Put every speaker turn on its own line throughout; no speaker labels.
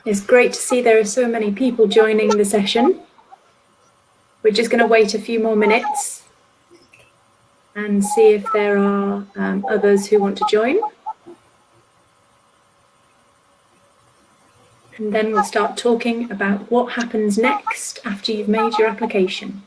It's great to see there are so many people joining the session. We're just going to wait a few more minutes and see if there are others who want to join. And then we'll start talking about what happens next after you've made your application.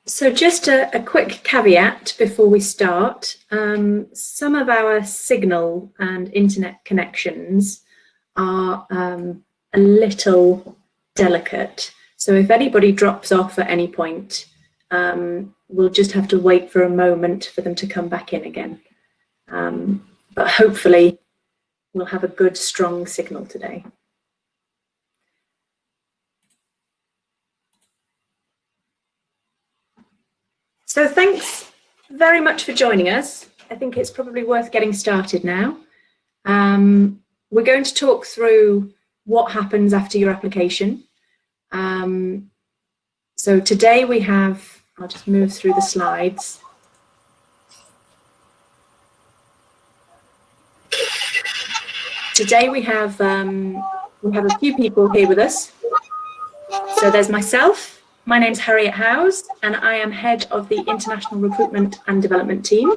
So just a quick caveat before we start. Some of our signal and internet connections are a little delicate. So if anybody drops off at any point, we'll just have to wait for a moment for them to come back in again. But hopefully we'll have a good, strong signal today. So thanks very much for joining us. I think it's probably worth getting started now. We're going to talk through what happens after your application. So today we have, I'll just move through the slides. Today we have a few people here with us. So there's myself. My name's Harriet Howes, and I am head of the International Recruitment and Development team.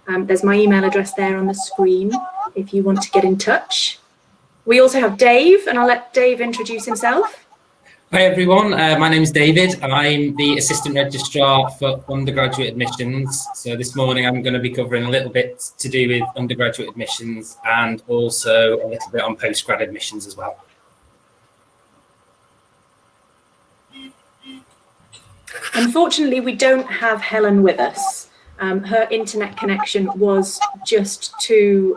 There's my email address there on the screen if you want to get in touch. We also have Dave, and I'll let Dave introduce himself.
Hi everyone, my name is David, and I'm the Assistant Registrar for Undergraduate Admissions. So this morning I'm going to be covering a little bit to do with undergraduate admissions and also a little bit on postgrad admissions as well.
Unfortunately, we don't have Helen with us. Her internet connection was just too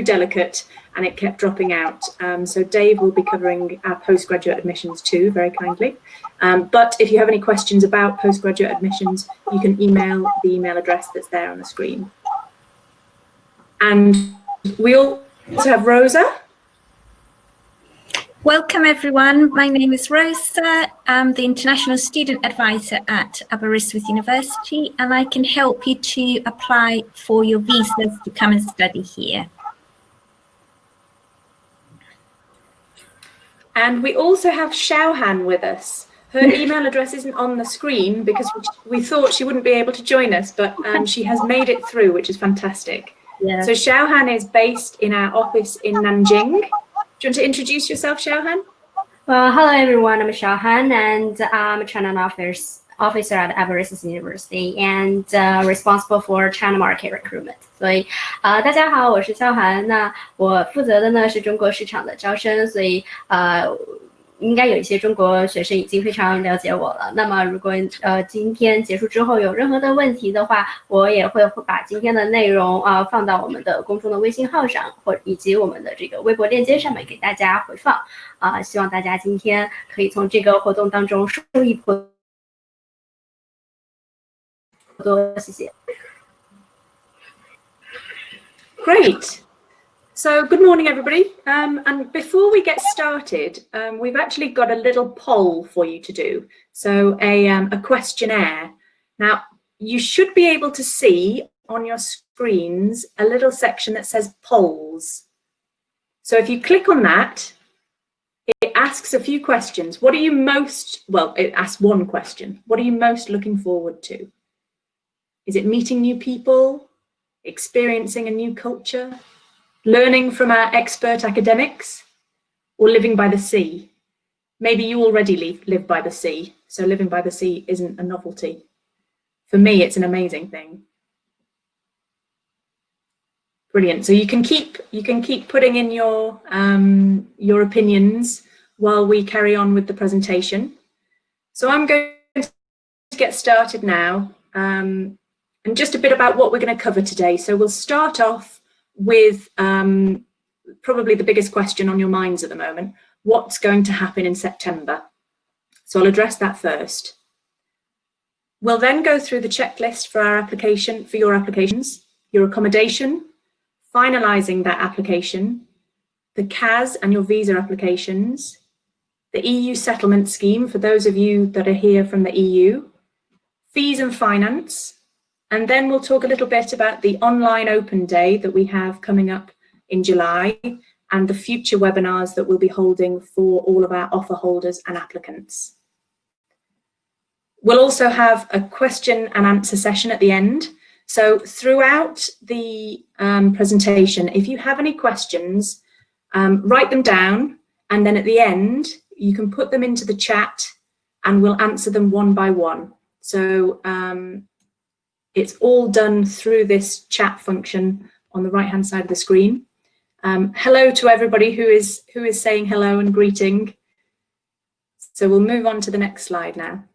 delicate and it kept dropping out. So Dave will be covering our postgraduate admissions too, very kindly. But if you have any questions about postgraduate admissions, you can email the email address that's there on the screen. And we also have Rosa.
Welcome everyone, my name is Rosa. I'm the International Student Advisor at Aberystwyth University, and I can help you to apply for your visas to come and study here.
And we also have Xiaohan with us. Her email address isn't on the screen because we thought she wouldn't be able to join us, but she has made it through, which is fantastic.
Yeah.
So Xiaohan is based in our office in Nanjing. Do you want to introduce yourself, Xiaohan?
Well, hello everyone, I'm Xiaohan, and I'm a China officer at Aberystwyth University and responsible for China market recruitment. 所以大家好，我是肖涵。那我负责的呢是中国市场的招生，所以应该有一些中国学生已经非常了解我了。那么如果今天结束之后有任何的问题的话，我也会把今天的内容放到我们的公众的微信号上，以及我们的这个微博链接上面给大家回放。希望大家今天可以从这个活动当中受益颇多，谢谢。
Great. So good morning, everybody. And before we get started, we've actually got a little poll for you to do. So a questionnaire. Now, you should be able to see on your screens a little section that says polls. So if you click on that, it asks a few questions. What are you most, well, it asks one question. What are you most looking forward to? Is it meeting new people, experiencing a new culture, learning from our expert academics, or living by the sea? Maybe you already live by the sea, so living by the sea isn't a novelty. For me, it's an amazing thing. Brilliant. So you can keep putting in your opinions while we carry on with the presentation. So I'm going to get started now, and just a bit about what we're going to cover today. So we'll start off with probably the biggest question on your minds at the moment: what's going to happen in September? So I'll address that first. We'll then go through the checklist for our application, for your applications, your accommodation, finalising that application, the CAS and your visa applications, the EU settlement scheme for those of you that are here from the EU, fees and finance, and then we'll talk a little bit about the online open day that we have coming up in July and the future webinars that we'll be holding for all of our offer holders and applicants. We'll also have a question and answer session at the end. So throughout the presentation, if you have any questions, write them down, and then at the end, you can put them into the chat and we'll answer them one by one. So it's all done through this chat function on the right-hand side of the screen. Hello to everybody who is saying hello and greeting. So we'll move on to the next slide now.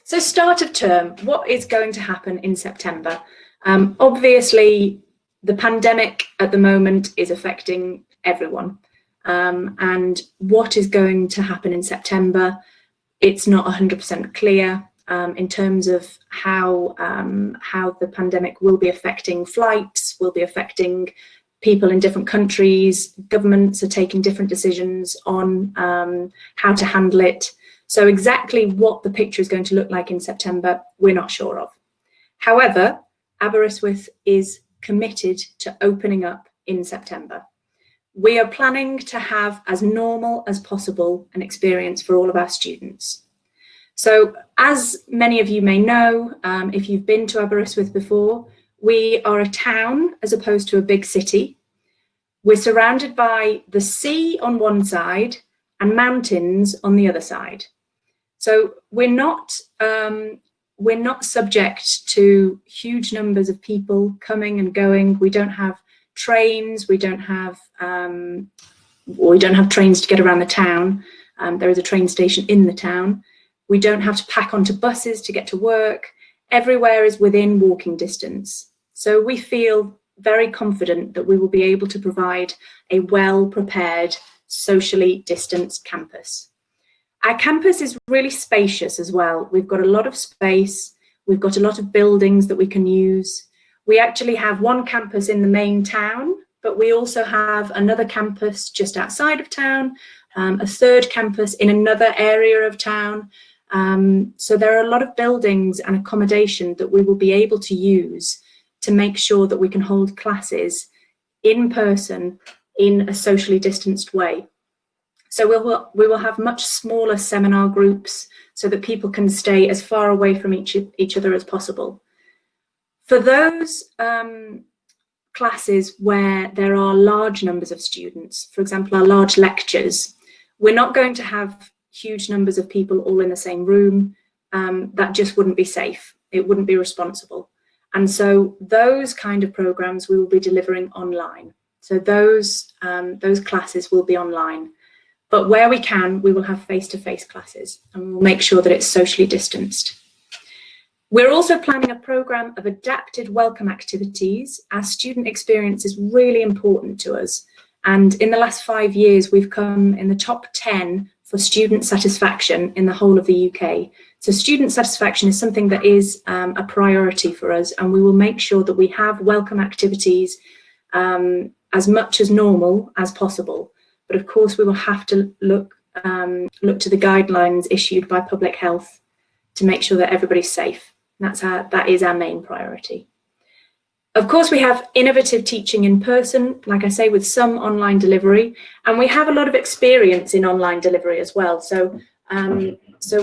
So start of term, what is going to happen in September? Obviously, the pandemic at the moment is affecting everyone. And what is going to happen in September, it's not 100% clear in terms of how the pandemic will be affecting flights, will be affecting people in different countries. Governments are taking different decisions on how to handle it. So exactly what the picture is going to look like in September, we're not sure of. However, Aberystwyth is committed to opening up in September. We are planning to have as normal as possible an experience for all of our students. So as many of you may know, if you've been to Aberystwyth before, we are a town as opposed to a big city. We're surrounded by the sea on one side and mountains on the other side. So we're not subject to huge numbers of people coming and going. We don't have trains. We don't have trains to get around the town. There is a train station in the town. We don't have to pack onto buses to get to work. Everywhere is within walking distance. So we feel very confident that we will be able to provide a well-prepared, socially distanced campus. Our campus is really spacious as well. We've got a lot of space. We've got a lot of buildings that we can use. We actually have one campus in the main town, but we also have another campus just outside of town, a third campus in another area of town. So there are a lot of buildings and accommodation that we will be able to use to make sure that we can hold classes in person in a socially distanced way. So we will have much smaller seminar groups so that people can stay as far away from each other as possible. For those classes where there are large numbers of students, for example, our large lectures, we're not going to have huge numbers of people all in the same room. That just wouldn't be safe. It wouldn't be responsible. And so those kind of programs we will be delivering online. So those classes will be online. But where we can, we will have face-to-face classes, and we'll make sure that it's socially distanced. We're also planning a program of adapted welcome activities. Our student experience is really important to us. And in the last 5 years, we've come in the top 10 for student satisfaction in the whole of the UK. So student satisfaction is something that is a priority for us, and we will make sure that we have welcome activities as much as normal as possible. But of course, we will have to look to the guidelines issued by Public Health to make sure that everybody's safe. That is our main priority. Of course, we have innovative teaching in person, like I say, with some online delivery, and we have a lot of experience in online delivery as well. So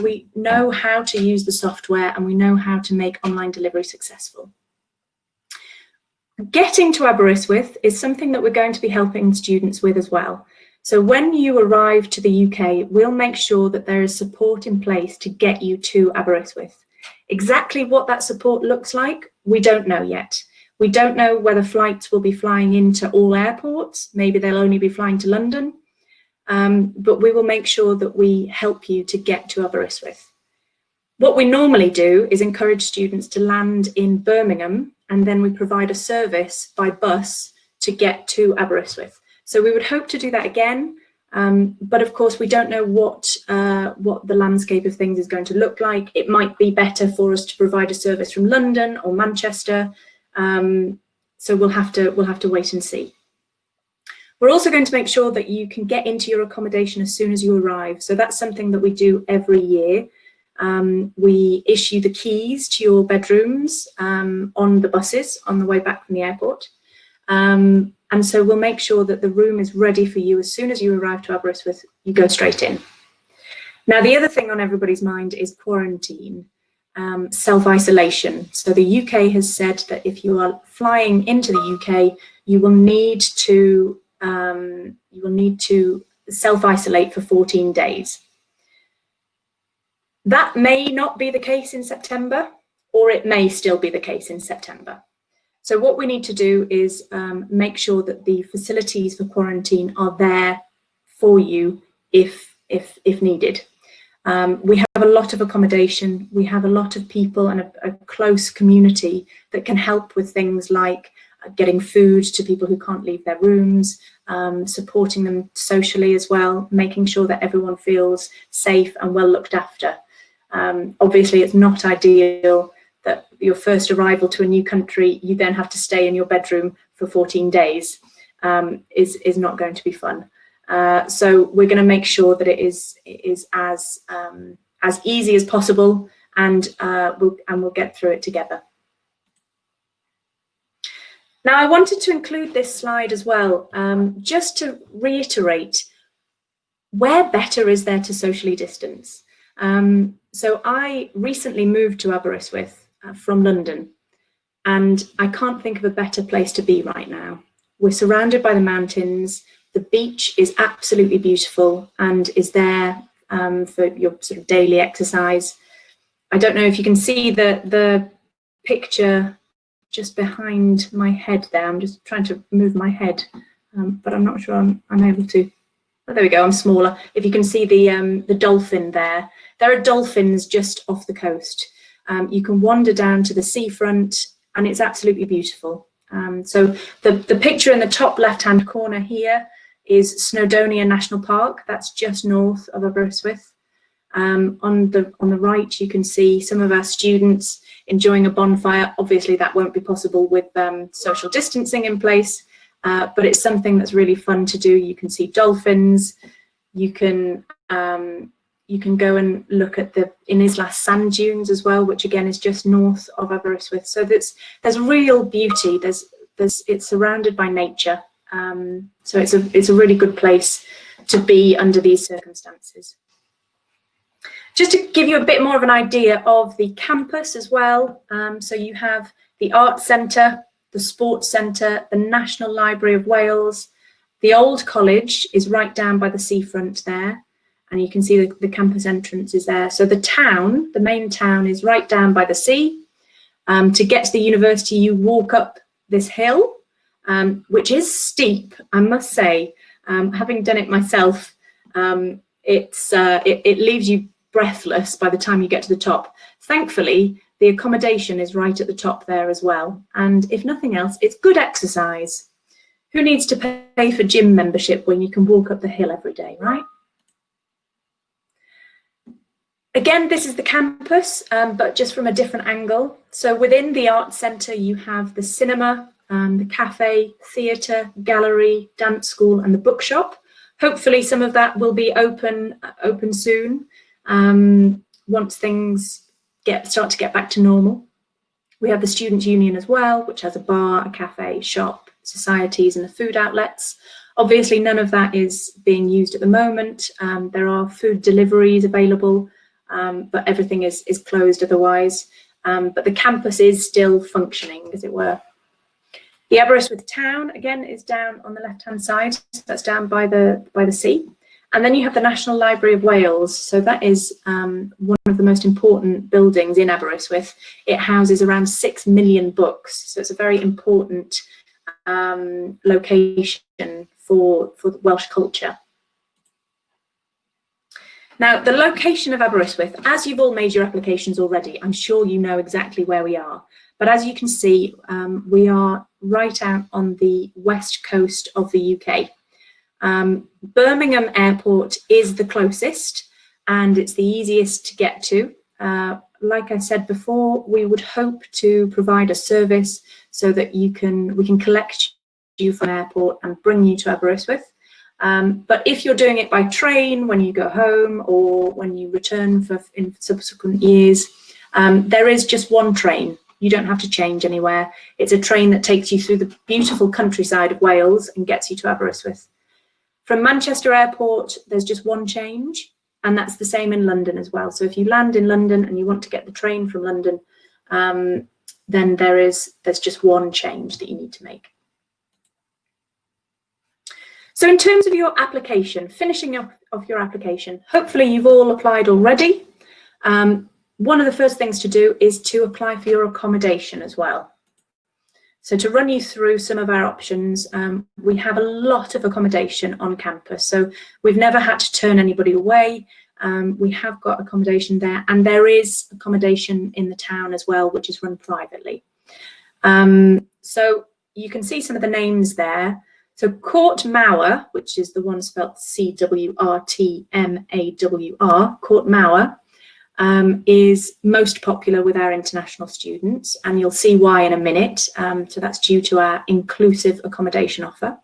we know how to use the software, and we know how to make online delivery successful. Getting to Aberystwyth is something that we're going to be helping students with as well. So when you arrive to the UK, we'll make sure that there is support in place to get you to Aberystwyth. Exactly what that support looks like, we don't know yet. We don't know whether flights will be flying into all airports. Maybe they'll only be flying to London. but we will make sure that we help you to get to Aberystwyth. What we normally do is encourage students to land in Birmingham, and then we provide a service by bus to get to Aberystwyth. So we would hope to do that again, but of course we don't know what the landscape of things is going to look like. It might be better for us to provide a service from London or Manchester, so we'll have to wait and see. We're also going to make sure that you can get into your accommodation as soon as you arrive. So that's something that we do every year. We issue the keys to your bedrooms on the buses on the way back from the airport. And so we'll make sure that the room is ready for you as soon as you arrive to Aberystwyth, you go straight in. Now, the other thing on everybody's mind is quarantine, self-isolation. So the UK has said that if you are flying into the UK, you will need to self-isolate for 14 days. That may not be the case in September, or it may still be the case in September. So what we need to do is make sure that the facilities for quarantine are there for you if needed. We have a lot of accommodation. We have a lot of people and a close community that can help with things like getting food to people who can't leave their rooms, supporting them socially as well, making sure that everyone feels safe and well looked after. Obviously, it's not ideal that your first arrival to a new country, you then have to stay in your bedroom for 14 days. Is not going to be fun. So we're going to make sure that it is as easy as possible, and we'll get through it together. Now, I wanted to include this slide as well, just to reiterate, where better is there to socially distance? So I recently moved to Aberystwyth from London, and I can't think of a better place to be right now. We're surrounded by the mountains. The beach is absolutely beautiful and is there for your sort of daily exercise. I don't know if you can see the picture just behind my head there. I'm just trying to move my head, but I'm not sure I'm able to. Oh, there we go, I'm smaller. If you can see the dolphin there. There are dolphins just off the coast. You can wander down to the seafront and it's absolutely beautiful. So the picture in the top left-hand corner here is Snowdonia National Park. That's just north of Aberystwyth. On the right, you can see some of our students enjoying a bonfire. Obviously, that won't be possible with social distancing in place, but it's something that's really fun to do. You can see dolphins. You can go and look at the Inislas sand dunes as well, which again is just north of Aberystwyth. So there's real beauty. It's surrounded by nature. So it's a really good place to be under these circumstances. Just to give you a bit more of an idea of the campus as well. So you have the Arts Centre, the Sports Centre, the National Library of Wales. The old college is right down by the seafront there. And you can see the campus entrance is there. So the town, the main town, is right down by the sea. To get to the university, you walk up this hill, which is steep, I must say. Having done it myself, it leaves you breathless by the time you get to the top. Thankfully, the accommodation is right at the top there as well. And if nothing else, it's good exercise. Who needs to pay for gym membership when you can walk up the hill every day, right? Again, this is the campus, but just from a different angle. So within the Arts Centre, you have the cinema, the cafe, theatre, gallery, dance school, and the bookshop. Hopefully some of that will be open soon, once things start to get back to normal. We have the Students' Union as well, which has a bar, a cafe, shop, societies, and the food outlets. Obviously, none of that is being used at the moment. There are food deliveries available, but everything is closed otherwise. But the campus is still functioning, as it were. The Aberystwyth town, again, is down on the left-hand side. That's down by the sea. And then you have the National Library of Wales. So that is one of the most important buildings in Aberystwyth. It houses around 6 million books. So it's a very important location for Welsh culture. Now, the location of Aberystwyth, as you've all made your applications already, I'm sure you know exactly where we are. But as you can see, we are right out on the west coast of the UK. Birmingham Airport is the closest and it's the easiest to get to. Like I said before, we would hope to provide a service so that we can collect you from the airport and bring you to Aberystwyth. But if you're doing it by train when you go home or when you return in subsequent years, there is just one train. You don't have to change anywhere. It's a train that takes you through the beautiful countryside of Wales and gets you to Aberystwyth. From Manchester Airport, there's just one change, and that's the same in London as well. So if you land in London and you want to get the train from London, then there's just one change that you need to make. So in terms of your application, finishing up of your application, hopefully you've all applied already. One of the first things to do is to apply for your accommodation as well. So to run you through some of our options, we have a lot of accommodation on campus. So we've never had to turn anybody away. We have got accommodation there, and there is accommodation in the town as well, which is run privately. So you can see some of the names there. So Court Mawr, which is the one spelled C-W-R-T-M-A-W-R, Court Mawr, is most popular with our international students, and you'll see why in a minute. So that's due to our inclusive accommodation offer.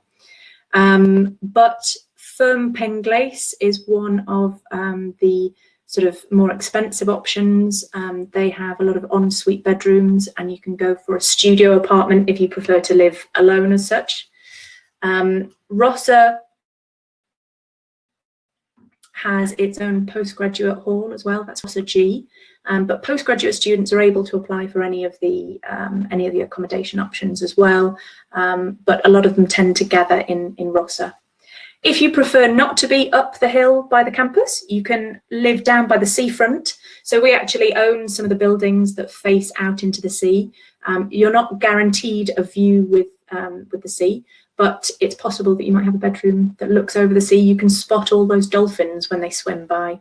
But Firm Penglace is one of the sort of more expensive options. They have a lot of ensuite bedrooms, and you can go for a studio apartment if you prefer to live alone as such. Rosser has its own postgraduate hall as well. That's Rosser G. But postgraduate students are able to apply for any of the accommodation options as well. But a lot of them tend to gather in Rosser. If you prefer not to be up the hill by the campus, you can live down by the seafront. So we actually own some of the buildings that face out into the sea. You're not guaranteed a view with the sea, but it's possible that you might have a bedroom that looks over the sea. You can spot all those dolphins when they swim by.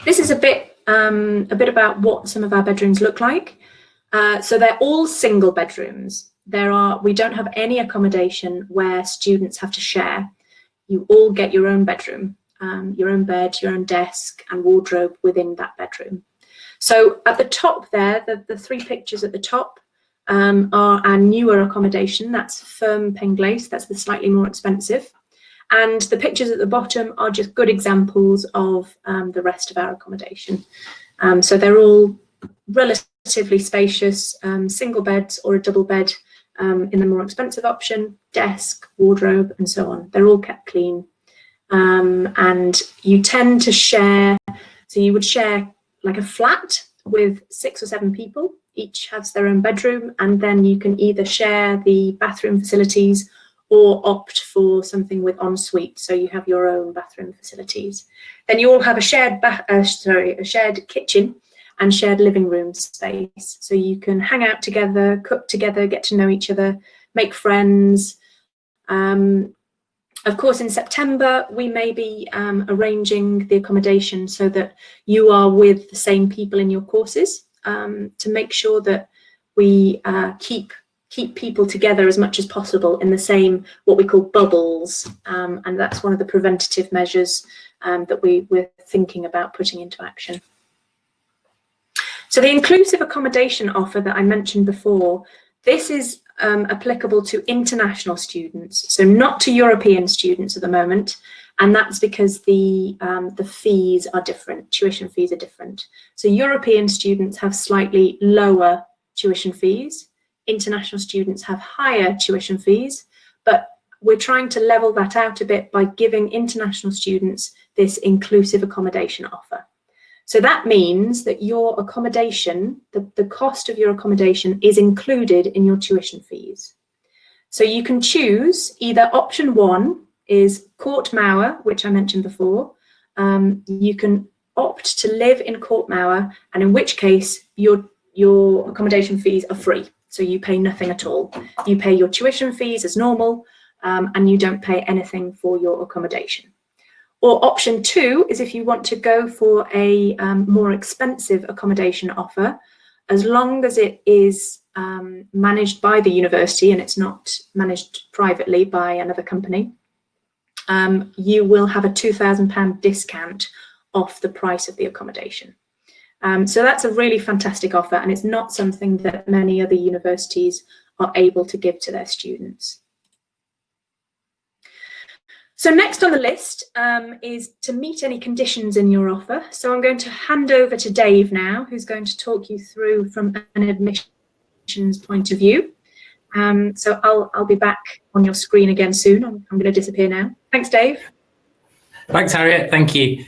This is a bit about what some of our bedrooms look like. So they're all single bedrooms. We don't have any accommodation where students have to share. You all get your own bedroom, your own bed, your own desk and wardrobe within that bedroom. So at the top there, the three pictures at the top are our newer accommodation. That's Firm Penglace, that's the slightly more expensive. And the pictures at the bottom are just good examples of the rest of our accommodation. So they're all relatively spacious, single beds or a double bed in the more expensive option, desk, wardrobe, and so on. They're all kept clean. And you tend to share, so you would share like a flat with 6 or 7 people. Each has their own bedroom, and then you can either share the bathroom facilities or opt for something with ensuite, so you have your own bathroom facilities. Then you all have a shared kitchen and shared living room space, so you can hang out together, cook together, get to know each other, make friends. Of course, in September, we may be arranging the accommodation so that you are with the same people in your courses, to make sure that we keep people together as much as possible in the same, what we call bubbles. And that's one of the preventative measures that we're thinking about putting into action. So the inclusive accommodation offer that I mentioned before, this is applicable to international students, so not to European students at the moment, and that's because the fees are different, tuition fees are different. So European students have slightly lower tuition fees, international students have higher tuition fees, but we're trying to level that out a bit by giving international students this inclusive accommodation offer. So that means that your accommodation, the cost of your accommodation is included in your tuition fees. So you can choose either option 1 is Court Mawr, which I mentioned before. You can opt to live in Court Mawr, and in which case your accommodation fees are free. So you pay nothing at all. You pay your tuition fees as normal, and you don't pay anything for your accommodation. Or option 2 is if you want to go for a more expensive accommodation offer, as long as it is managed by the university and it's not managed privately by another company, you will have a £2,000 discount off the price of the accommodation. So that's a really fantastic offer, and it's not something that many other universities are able to give to their students. So next on the list is to meet any conditions in your offer. So I'm going to hand over to Dave now, who's going to talk you through from an admissions point of view. So I'll be back on your screen again soon. I'm going to disappear now. Thanks, Dave.
Thanks, Harriet. Thank you.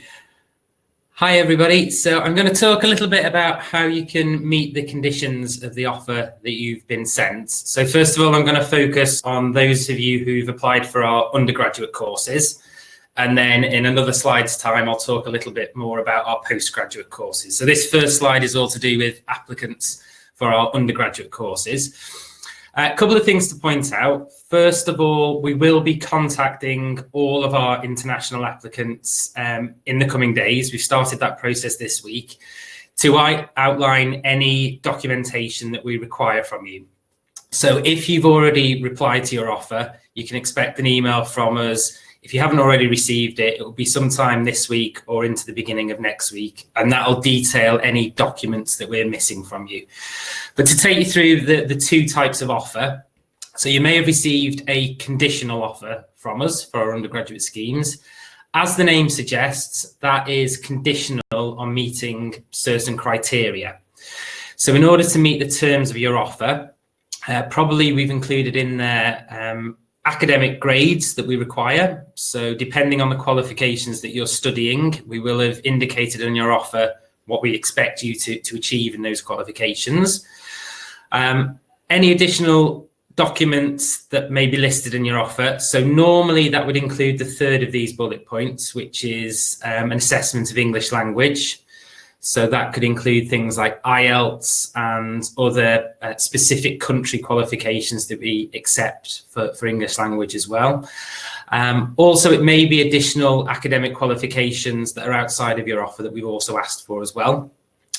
Hi, everybody. So I'm going to talk a little bit about how you can meet the conditions of the offer that you've been sent. So first of all, I'm going to focus on those of you who've applied for our undergraduate courses. And then in another slide's time, I'll talk a little bit more about our postgraduate courses. So this first slide is all to do with applicants for our undergraduate courses. A couple of things to point out. First of all, we will be contacting all of our international applicants in the coming days. We've started that process this week to outline any documentation that we require from you. So if you've already replied to your offer, you can expect an email from us. If you haven't already received it, it will be sometime this week or into the beginning of next week, and that'll detail any documents that we're missing from you. But to take you through the two types of offer, so you may have received a conditional offer from us for our undergraduate schemes. As the name suggests, that is conditional on meeting certain criteria. So in order to meet the terms of your offer, probably we've included in there academic grades that we require. So depending on the qualifications that you're studying, we will have indicated in your offer what we expect you to achieve in those qualifications. Any additional documents that may be listed in your offer. So normally that would include the third of these bullet points, which is an assessment of English language. So that could include things like IELTS and other specific country qualifications that we accept for English language as well. Also, it may be additional academic qualifications that are outside of your offer that we've also asked for as well.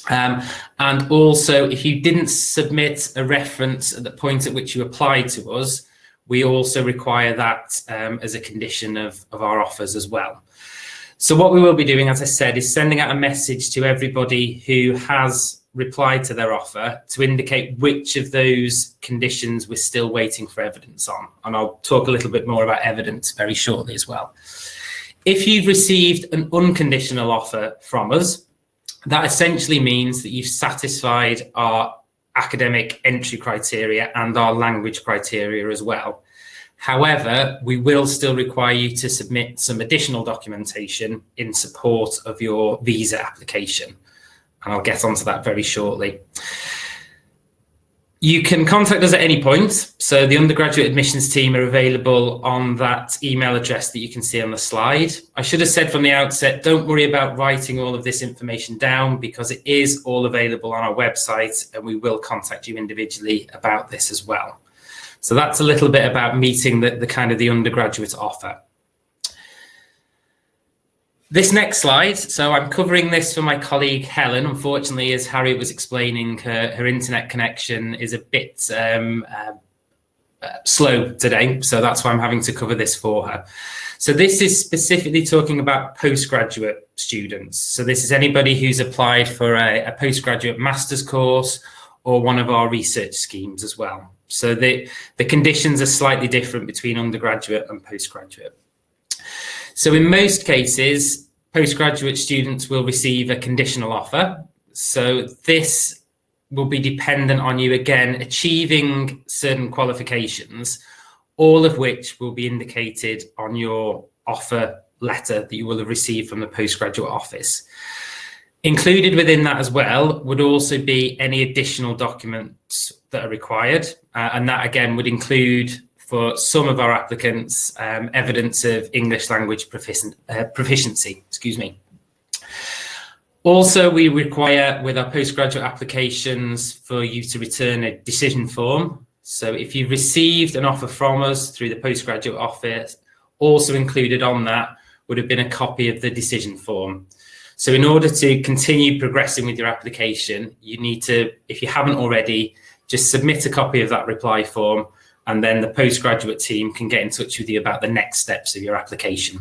And also, if you didn't submit a reference at the point at which you applied to us, we also require that as a condition of our offers as well. So what we will be doing, as I said, is sending out a message to everybody who has replied to their offer to indicate which of those conditions we're still waiting for evidence on. And I'll talk a little bit more about evidence very shortly as well. If you've received an unconditional offer from us, that essentially means that you've satisfied our academic entry criteria and our language criteria as well. However, we will still require you to submit some additional documentation in support of your visa application. And I'll get onto that very shortly. You can contact us at any point. So the undergraduate admissions team are available on that email address that you can see on the slide. I should have said from the outset, don't worry about writing all of this information down because it is all available on our website and we will contact you individually about this as well. So that's a little bit about meeting the kind of the undergraduate offer. This next slide, so I'm covering this for my colleague Helen. Unfortunately, as Harriet was explaining, her internet connection is a bit slow today, so that's why I'm having to cover this for her. So this is specifically talking about postgraduate students. So this is anybody who's applied for a postgraduate master's course or one of our research schemes as well. So the conditions are slightly different between undergraduate and postgraduate. So in most cases, postgraduate students will receive a conditional offer. So this will be dependent on you, again, achieving certain qualifications, all of which will be indicated on your offer letter that you will have received from the postgraduate office. Included within that as well would also be any additional documents that are required. And that, again, would include, for some of our applicants, evidence of English language proficiency. Also, we require with our postgraduate applications for you to return a decision form. So if you've received an offer from us through the postgraduate office, also included on that would have been a copy of the decision form. So in order to continue progressing with your application, you need to, if you haven't already, just submit a copy of that reply form, and then the postgraduate team can get in touch with you about the next steps of your application.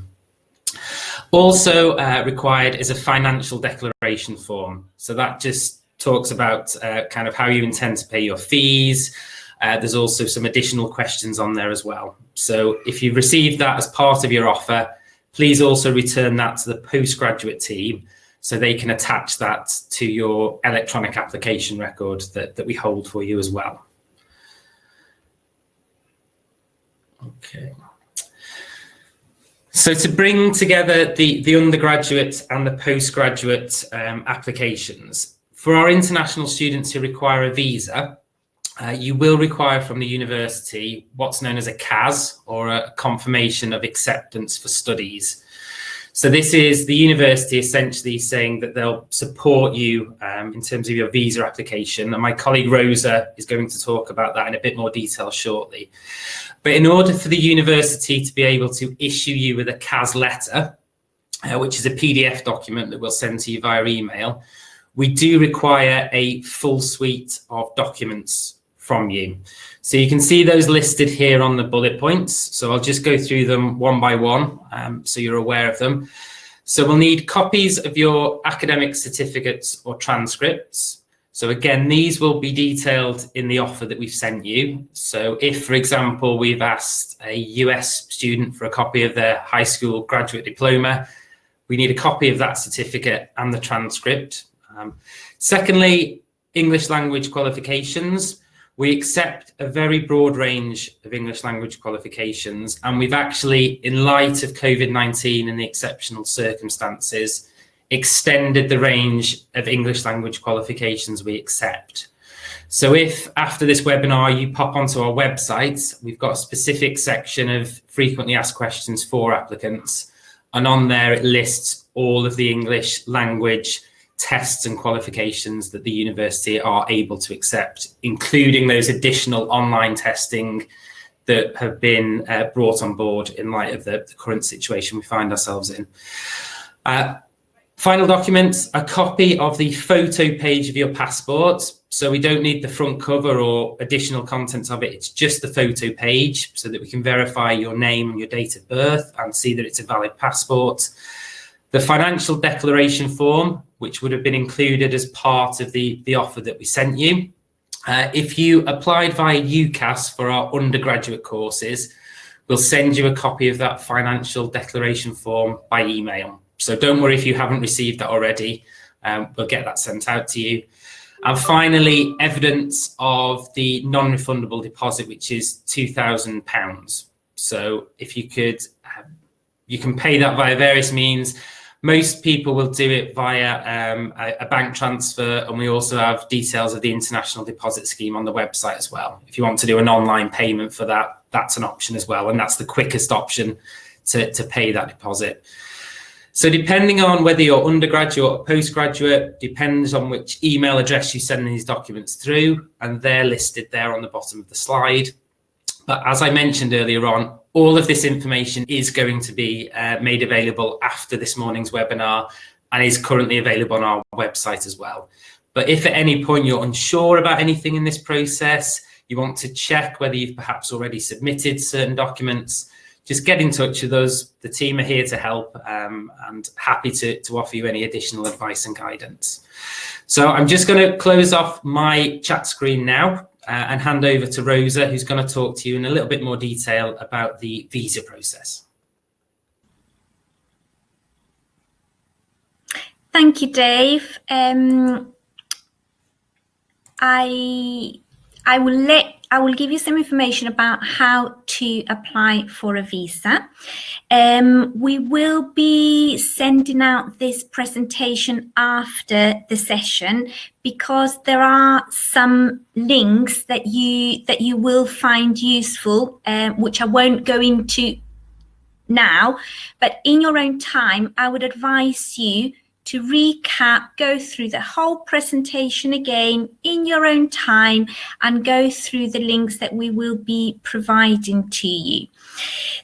Also required is a financial declaration form. So that just talks about kind of how you intend to pay your fees. There's also some additional questions on there as well. So if you've received that as part of your offer, please also return that to the postgraduate team so they can attach that to your electronic application record that we hold for you as well. Okay. So to bring together the undergraduate and the postgraduate applications, for our international students who require a visa, you will require from the university what's known as a CAS, or a confirmation of acceptance for studies. So this is the university essentially saying that they'll support you in terms of your visa application. And my colleague Rosa is going to talk about that in a bit more detail shortly. But in order for the university to be able to issue you with a CAS letter, which is a PDF document that we'll send to you via email, we do require a full suite of documents from you. So you can see those listed here on the bullet points. So I'll just go through them one by one, so you're aware of them. So we'll need copies of your academic certificates or transcripts. So again, these will be detailed in the offer that we've sent you. So if, for example, we've asked a US student for a copy of their high school graduate diploma, we need a copy of that certificate and the transcript. Secondly, English language qualifications. We accept a very broad range of English language qualifications, and we've actually, in light of COVID-19 and the exceptional circumstances, extended the range of English language qualifications we accept. So if after this webinar you pop onto our website, we've got a specific section of frequently asked questions for applicants, and on there it lists all of the English language tests and qualifications that the university are able to accept, including those additional online testing that have been brought on board in light of the current situation we find ourselves in. Final documents, a copy of the photo page of your passport. So we don't need the front cover or additional contents of it. It's just the photo page so that we can verify your name and your date of birth and see that it's a valid passport. The financial declaration form, which would have been included as part of the offer that we sent you. If you applied via UCAS for our undergraduate courses, we'll send you a copy of that financial declaration form by email. So don't worry if you haven't received that already, we'll get that sent out to you. And finally, evidence of the non-refundable deposit, which is £2,000. So if you could, you can pay that via various means. Most people will do it via a bank transfer, and we also have details of the international deposit scheme on the website as well. If you want to do an online payment for that, that's an option as well, and that's the quickest option to pay that deposit. So depending on whether you're undergraduate or postgraduate, depends on which email address you send these documents through, and they're listed there on the bottom of the slide. But as I mentioned earlier on, all of this information is going to be made available after this morning's webinar and is currently available on our website as well. But if at any point you're unsure about anything in this process, you want to check whether you've perhaps already submitted certain documents, just get in touch with us. The team are here to help and happy to offer you any additional advice and guidance. So I'm just going to close off my chat screen now and hand over to Rosa, who's going to talk to you in a little bit more detail about the visa process.
Thank you, Dave. I will give you some information about how to apply for a visa. We will be sending out this presentation after the session because there are some links that you will find useful, which I won't go into now, but in your own time, I would advise you to recap, go through the whole presentation again in your own time and go through the links that we will be providing to you.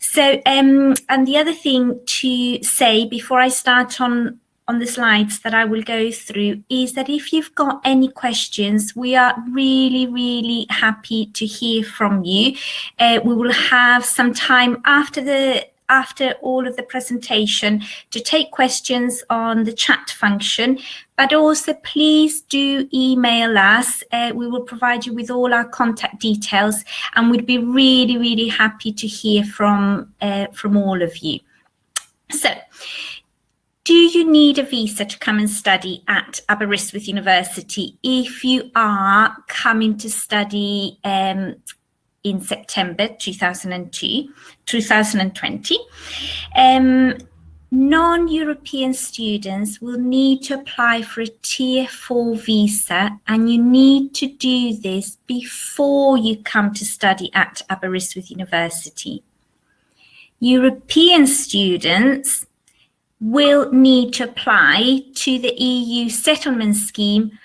So, and the other thing to say before I start on the slides that I will go through is that if you've got any questions, we are really, really happy to hear from you. We will have some time after all of the presentation to take questions on the chat function, but also please do email us. We will provide you with all our contact details, and we'd be really, really happy to hear from all of you. So, do you need a visa to come and study at Aberystwyth University if you are coming to study in September 2020? Non-European students will need to apply for a Tier 4 visa, and you need to do this before you come to study at Aberystwyth University. European students will need to apply to the EU settlement scheme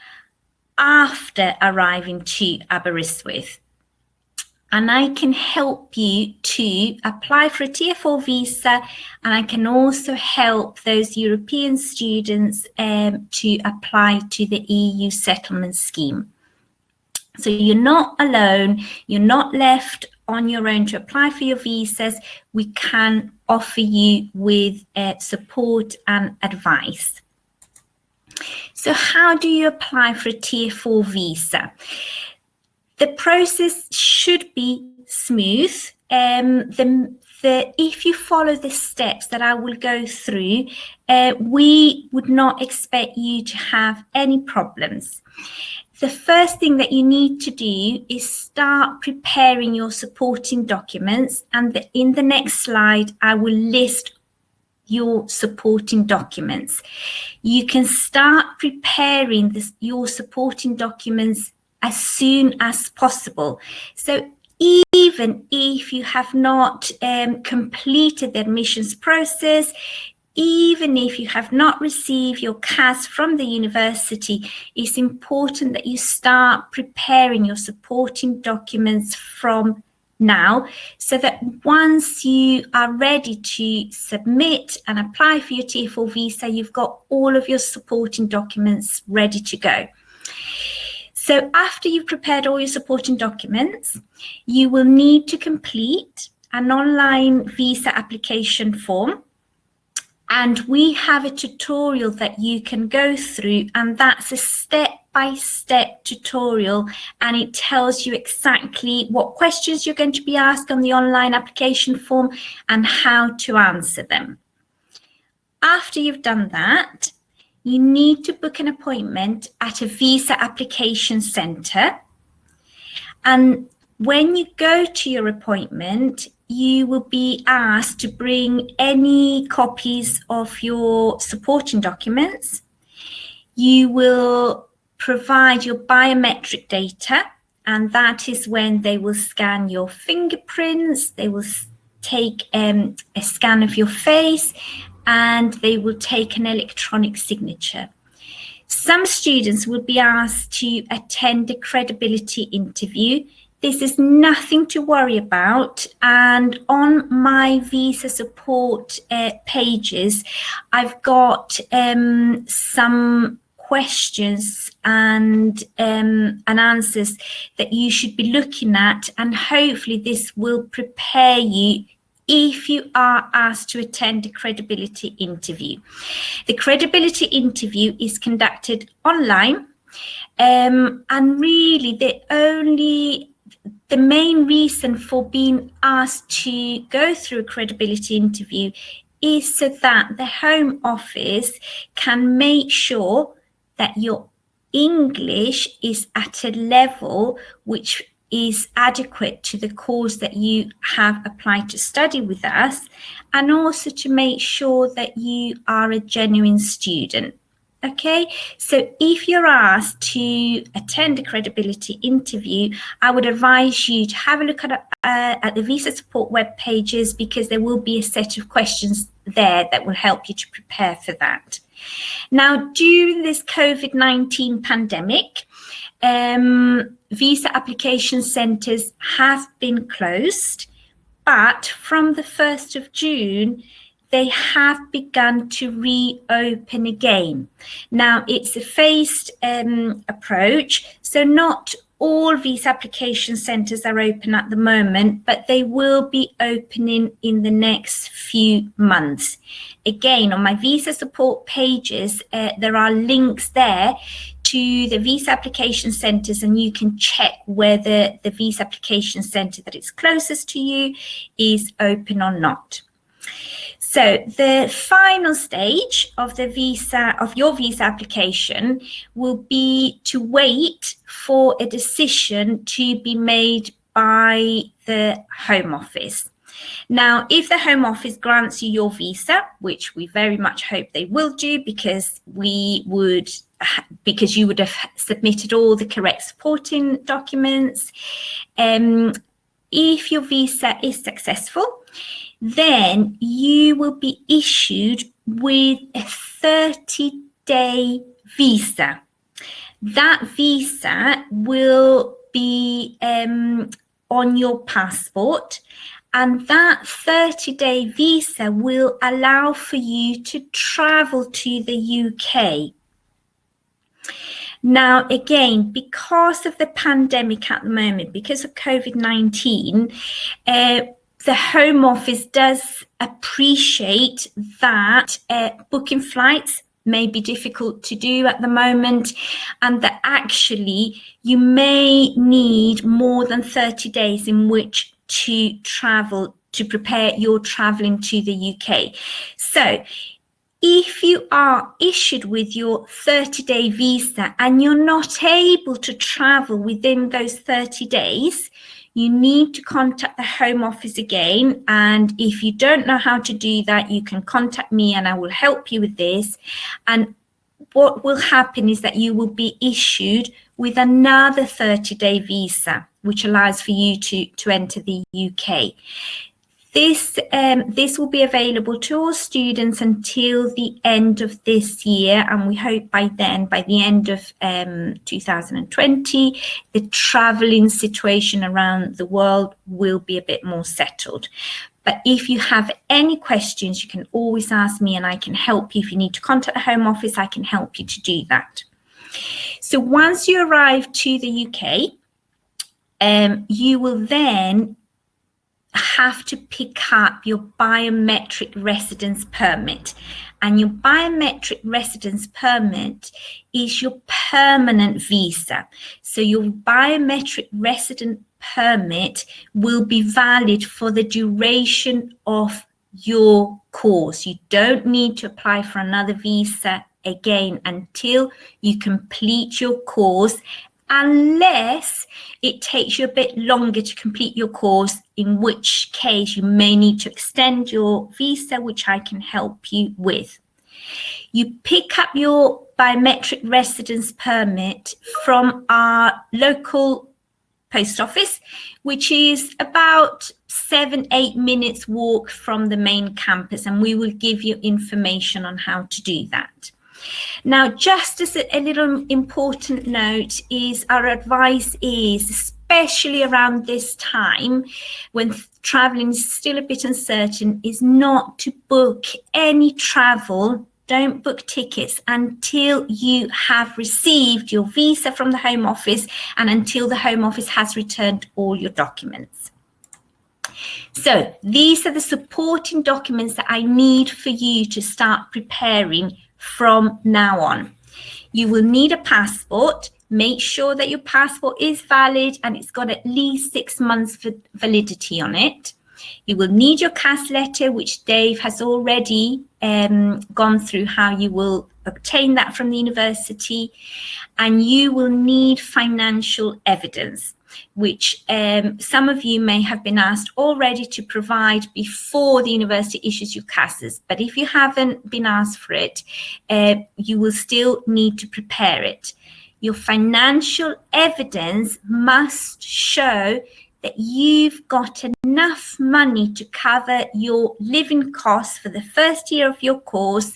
after arriving to Aberystwyth. And I can help you to apply for a Tier 4 visa, and I can also help those European students to apply to the EU settlement scheme. So you're not alone, you're not left on your own to apply for your visas. We can offer you with support and advice. So how do you apply for a Tier 4 visa? The process should be smooth. If you follow the steps that I will go through, we would not expect you to have any problems. The first thing that you need to do is start preparing your supporting documents, and in the next slide, I will list your supporting documents. You can start preparing your supporting documents as soon as possible. So even if you have not completed the admissions process, even if you have not received your CAS from the university, it's important that you start preparing your supporting documents from now, so that once you are ready to submit and apply for your Tier 4 visa, you've got all of your supporting documents ready to go. So after you've prepared all your supporting documents, you will need to complete an online visa application form. And we have a tutorial that you can go through, and that's a step-by-step tutorial, and it tells you exactly what questions you're going to be asked on the online application form and how to answer them. After you've done that, you need to book an appointment at a visa application centre. And when you go to your appointment, you will be asked to bring any copies of your supporting documents. You will provide your biometric data, and that is when they will scan your fingerprints, they will take a scan of your face, and they will take an electronic signature. Some students will be asked to attend a credibility interview. This is nothing to worry about, and on my visa support pages, I've got some questions and answers that you should be looking at, and hopefully this will prepare you if you are asked to attend a credibility interview. The credibility interview is conducted online, and really the main reason for being asked to go through a credibility interview is so that the Home Office can make sure that your English is at a level which is adequate to the course that you have applied to study with us, and also to make sure that you are a genuine student. Okay, so if you're asked to attend a credibility interview, I would advise you to have a look at the visa support web pages, because there will be a set of questions there that will help you to prepare for that. Now, during this COVID-19 pandemic, visa application centres have been closed, but from the 1st of June, they have begun to reopen again. Now, it's a phased approach, so not all visa application centres are open at the moment, but they will be opening in the next few months. Again, on my visa support pages, there are links there to the visa application centres, and you can check whether the visa application centre that is closest to you is open or not. So the final stage of your visa application will be to wait for a decision to be made by the Home Office. Now, if the Home Office grants you your visa, which we very much hope they will do, because you would have submitted all the correct supporting documents, if your visa is successful, then you will be issued with a 30-day visa. That visa will be on your passport, and that 30-day visa will allow for you to travel to the UK. Now, again, because of the pandemic at the moment, because of COVID-19, the Home Office does appreciate that booking flights may be difficult to do at the moment, and that actually you may need more than 30 days in which to travel, to prepare your travelling to the UK. So if you are issued with your 30-day visa and you're not able to travel within those 30 days, you need to contact the Home Office again. And if you don't know how to do that, you can contact me and I will help you with this. And what will happen is that you will be issued with another 30-day visa, which allows for you to enter the UK. This will be available to all students until the end of this year, and we hope by then, by the end of 2020, the travelling situation around the world will be a bit more settled. But if you have any questions, you can always ask me and I can help you. If you need to contact the Home Office, I can help you to do that. So once you arrive to the UK, you will then have to pick up your biometric residence permit, and your biometric residence permit is your permanent visa. So your biometric resident permit will be valid for the duration of your course. You don't need to apply for another visa again until you complete your course, unless it takes you a bit longer to complete your course, in which case you may need to extend your visa, which I can help you with. You pick up your biometric residence permit from our local post office, which is about 7-8 minutes walk from the main campus, and we will give you information on how to do that. Now, just as a little important note is our advice is, especially around this time when traveling is still a bit uncertain, is not to book any travel. Don't book tickets until you have received your visa from the Home Office and until the Home Office has returned all your documents. So these are the supporting documents that I need for you to start preparing from now on. You will need a passport. Make sure that your passport is valid and it's got at least 6 months validity on it. You will need your CAS letter, which Dave has already gone through how you will obtain that from the university. And you will need financial evidence, which some of you may have been asked already to provide before the university issues you CASs. But if you haven't been asked for it, you will still need to prepare it. Your financial evidence must show that you've got enough money to cover your living costs for the first year of your course,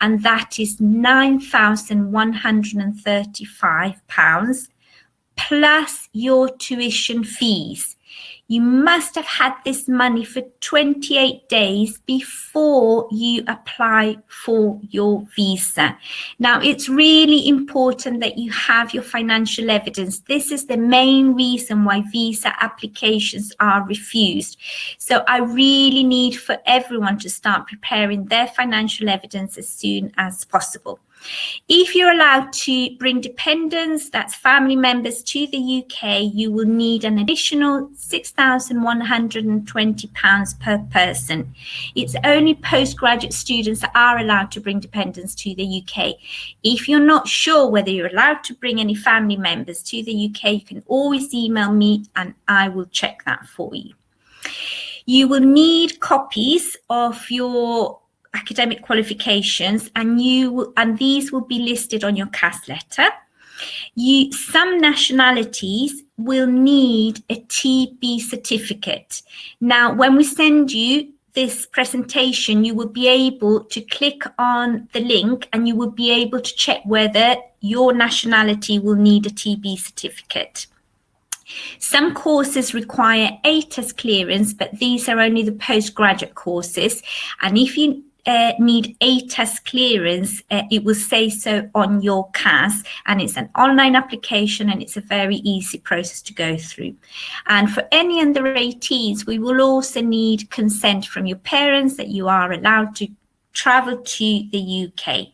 and that is £9,135. Plus your tuition fees. you must have had this money for 28 days before you apply for your visa. Now, it's really important that you have your financial evidence. This is the main reason why visa applications are refused. So I really need for everyone to start preparing their financial evidence as soon as possible. If you're allowed to bring dependents, that's family members, to the UK, you will need an additional £6,120 per person. It's only postgraduate students that are allowed to bring dependents to the UK. If you're not sure whether you're allowed to bring any family members to the UK, you can always email me and I will check that for you. You will need copies of your academic qualifications, and these will be listed on your CAS letter. Some nationalities will need a TB certificate. Now, when we send you this presentation, you will be able to click on the link and you will be able to check whether your nationality will need a TB certificate. Some courses require ATAS clearance, but these are only the postgraduate courses. And if you need ATAS clearance, it will say so on your CAS, and it's an online application and it's a very easy process to go through. And for any under 18s, we will also need consent from your parents that you are allowed to travel to the UK.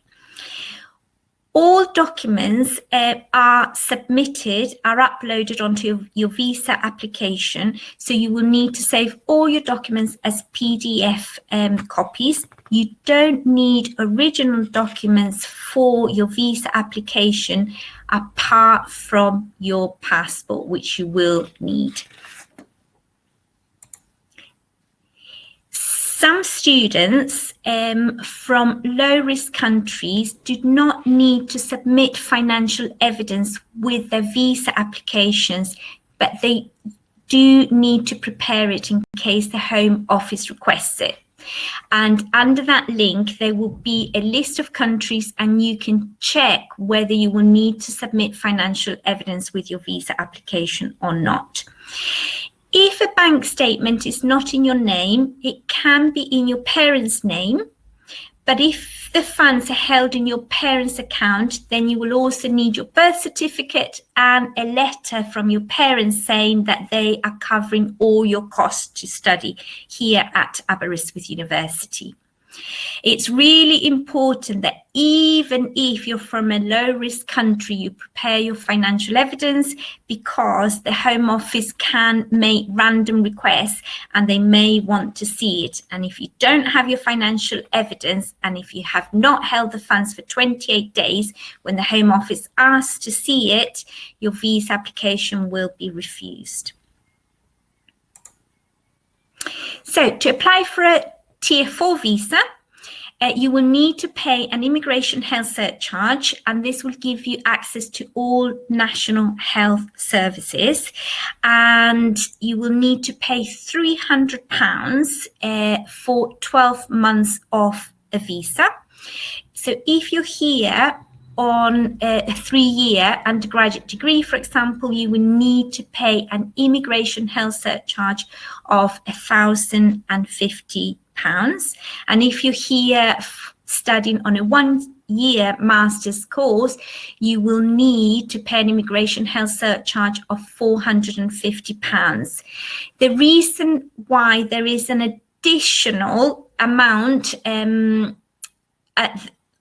All documents are uploaded onto your visa application. So you will need to save all your documents as PDF copies. You don't need original documents for your visa application apart from your passport, which you will need. Some students from low-risk countries do not need to submit financial evidence with their visa applications, but they do need to prepare it in case the Home Office requests it. And under that link, there will be a list of countries and you can check whether you will need to submit financial evidence with your visa application or not. If a bank statement is not in your name, it can be in your parents' name. But if the funds are held in your parents' account, then you will also need your birth certificate and a letter from your parents saying that they are covering all your costs to study here at Aberystwyth University. It's really important that even if you're from a low-risk country, you prepare your financial evidence, because the Home Office can make random requests and they may want to see it. And if you don't have your financial evidence and if you have not held the funds for 28 days, when the Home Office asks to see it, your visa application will be refused. So to apply for a Tier 4 visa, you will need to pay an immigration health surcharge, and this will give you access to all national health services. And you will need to pay £300 for 12 months of a visa. So if you're here on a 3-year undergraduate degree, for example, you will need to pay an immigration health surcharge of £1,050. And if you're here studying on a 1-year master's course, you will need to pay an immigration health surcharge of £450. The reason why there is an additional amount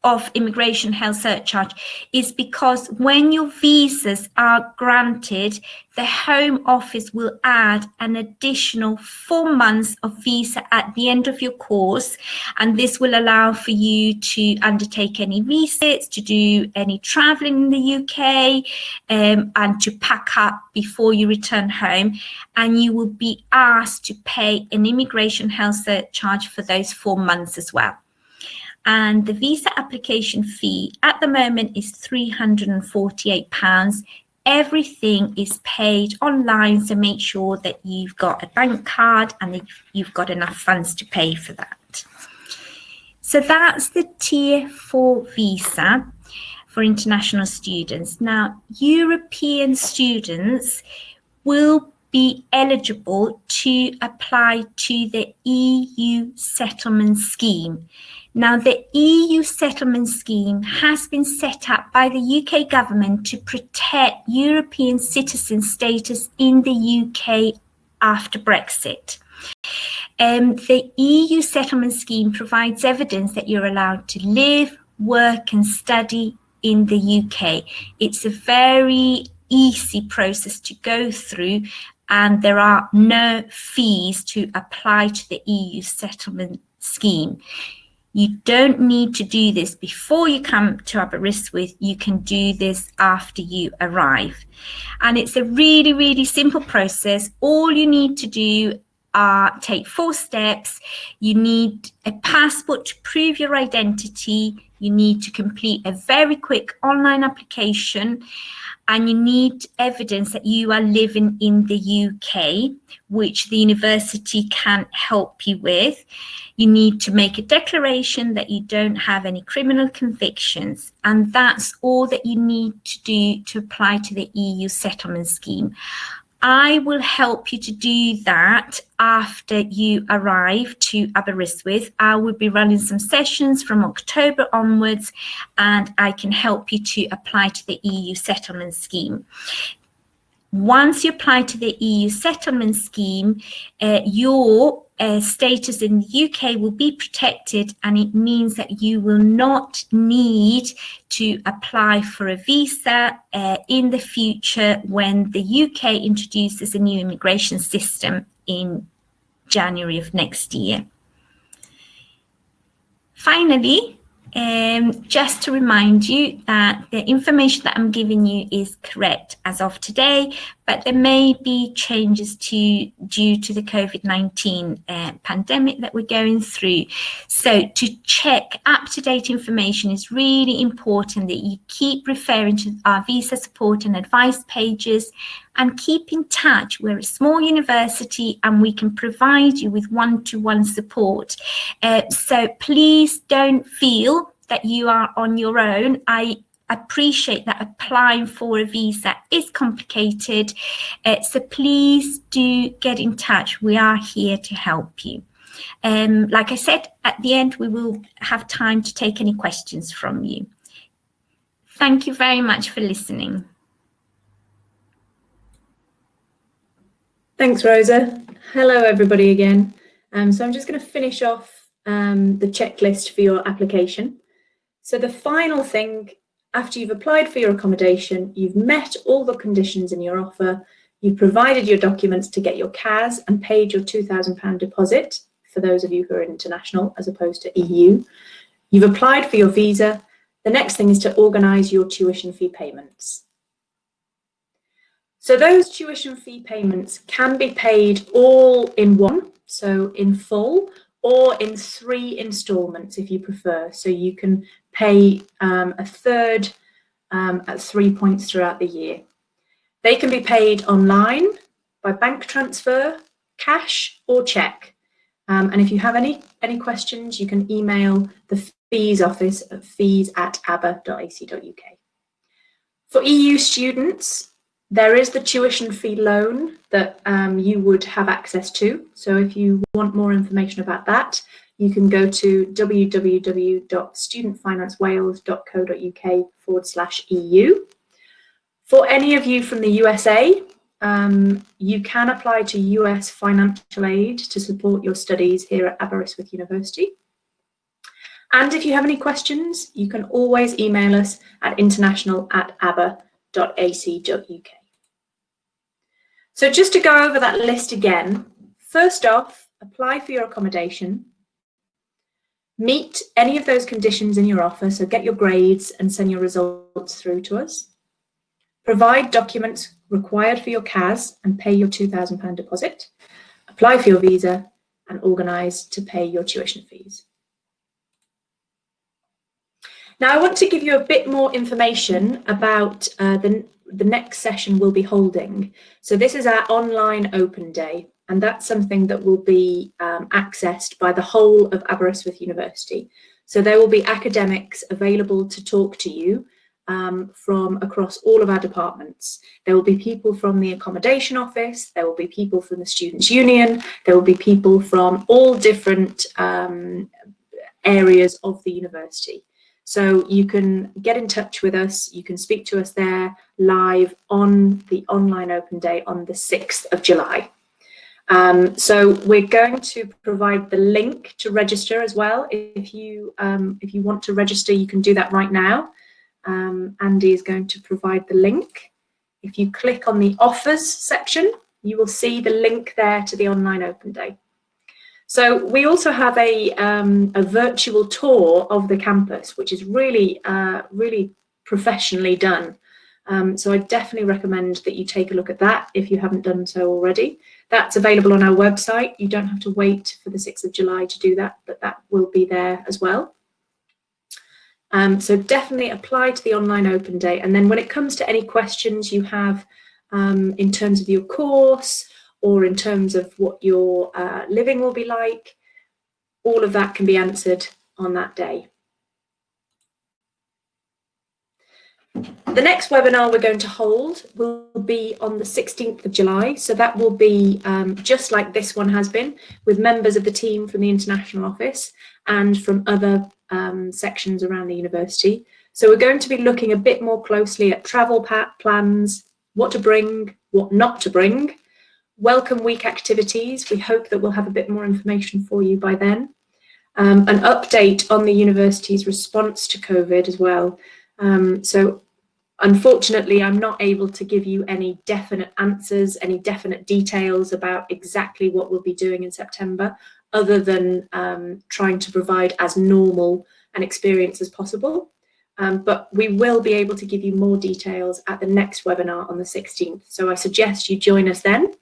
of immigration health surcharge is because when your visas are granted, the Home Office will add an additional 4 months of visa at the end of your course, and this will allow for you to undertake any visits, to do any traveling in the UK, and to pack up before you return home, and you will be asked to pay an immigration health surcharge for those 4 months as well. And the visa application fee at the moment is £348. Everything is paid online, so make sure that you've got a bank card and that you've got enough funds to pay for that. So that's the Tier 4 visa for international students. Now, European students will be eligible to apply to the EU settlement scheme. Now, the EU settlement scheme has been set up by the UK government to protect European citizen status in the UK after Brexit. The EU settlement scheme provides evidence that you're allowed to live, work and study in the UK. It's a very easy process to go through, and there are no fees to apply to the EU settlement scheme. You don't need to do this before you come to Aberystwyth. You can do this after you arrive. And it's a really, really simple process. All you need to do are take 4 steps. You need a passport to prove your identity. You need to complete a very quick online application. And you need evidence that you are living in the UK, which the university can help you with. You need to make a declaration that you don't have any criminal convictions. And that's all that you need to do to apply to the EU settlement scheme. I will help you to do that after you arrive to Aberystwyth. I will be running some sessions from October onwards, and I can help you to apply to the EU settlement scheme. Once you apply to the EU settlement scheme, your status in the UK will be protected, and it means that you will not need to apply for a visa in the future when the UK introduces a new immigration system in January of next year. Finally, just to remind you that the information that I'm giving you is correct as of today, but there may be changes due to the COVID-19 pandemic that we're going through. So to check up-to-date information is really important that you keep referring to our visa support and advice pages, and keep in touch. We're a small university and we can provide you with one-to-one support. So please don't feel that you are on your own. I appreciate that applying for a visa is complicated. So please do get in touch. We are here to help you. Like I said, at the end, we will have time to take any questions from you. Thank you very much for listening.
Thanks, Rosa. Hello, everybody again. So I'm just going to finish off the checklist for your application. So the final thing, after you've applied for your accommodation, you've met all the conditions in your offer, you've provided your documents to get your CAS and paid your £2,000 deposit, for those of you who are international as opposed to EU. You've applied for your visa. The next thing is to organise your tuition fee payments. So those tuition fee payments can be paid all in one, so in full, or in 3 instalments if you prefer. So you can pay a third at 3 points throughout the year. They can be paid online, by bank transfer, cash or cheque. And if you have any questions, you can email the fees office at fees@aber.ac.uk. For EU students, there is the tuition fee loan that you would have access to. So if you want more information about that, you can go to www.studentfinancewales.co.uk/EU. For any of you from the USA, you can apply to US financial aid to support your studies here at Aberystwyth University. And if you have any questions, you can always email us at international@aber.ac.uk. So just to go over that list again, first off, apply for your accommodation, meet any of those conditions in your offer, so get your grades and send your results through to us, provide documents required for your CAS and pay your £2,000 deposit, apply for your visa and organise to pay your tuition fees. Now, I want to give you a bit more information about the next session we'll be holding. So this is our online open day, and that's something that will be accessed by the whole of Aberystwyth University. So there will be academics available to talk to you from across all of our departments. There will be people from the accommodation office, there will be people from the Students' Union, there will be people from all different areas of the university. So you can get in touch with us, you can speak to us there live on the online open day on the 6th of July. So we're going to provide the link to register as well. If you want to register, you can do that right now. Andy is going to provide the link. If you click on the offers section, you will see the link there to the online open day. So we also have a virtual tour of the campus, which is really, really professionally done. So I definitely recommend that you take a look at that if you haven't done so already. That's available on our website. You don't have to wait for the 6th of July to do that, but that will be there as well. So definitely apply to the online open day. And then when it comes to any questions you have in terms of your course or in terms of what your living will be like, all of that can be answered on that day. The next webinar we're going to hold will be on the 16th of July. So that will be just like this one has been, with members of the team from the International Office and from other sections around the university. So we're going to be looking a bit more closely at travel plans, what to bring, what not to bring, welcome week activities. We hope that we'll have a bit more information for you by then. An update on the university's response to COVID as well. So unfortunately, I'm not able to give you any definite answers, any definite details about exactly what we'll be doing in September, other than trying to provide as normal an experience as possible. But we will be able to give you more details at the next webinar on the 16th. So I suggest you join us then.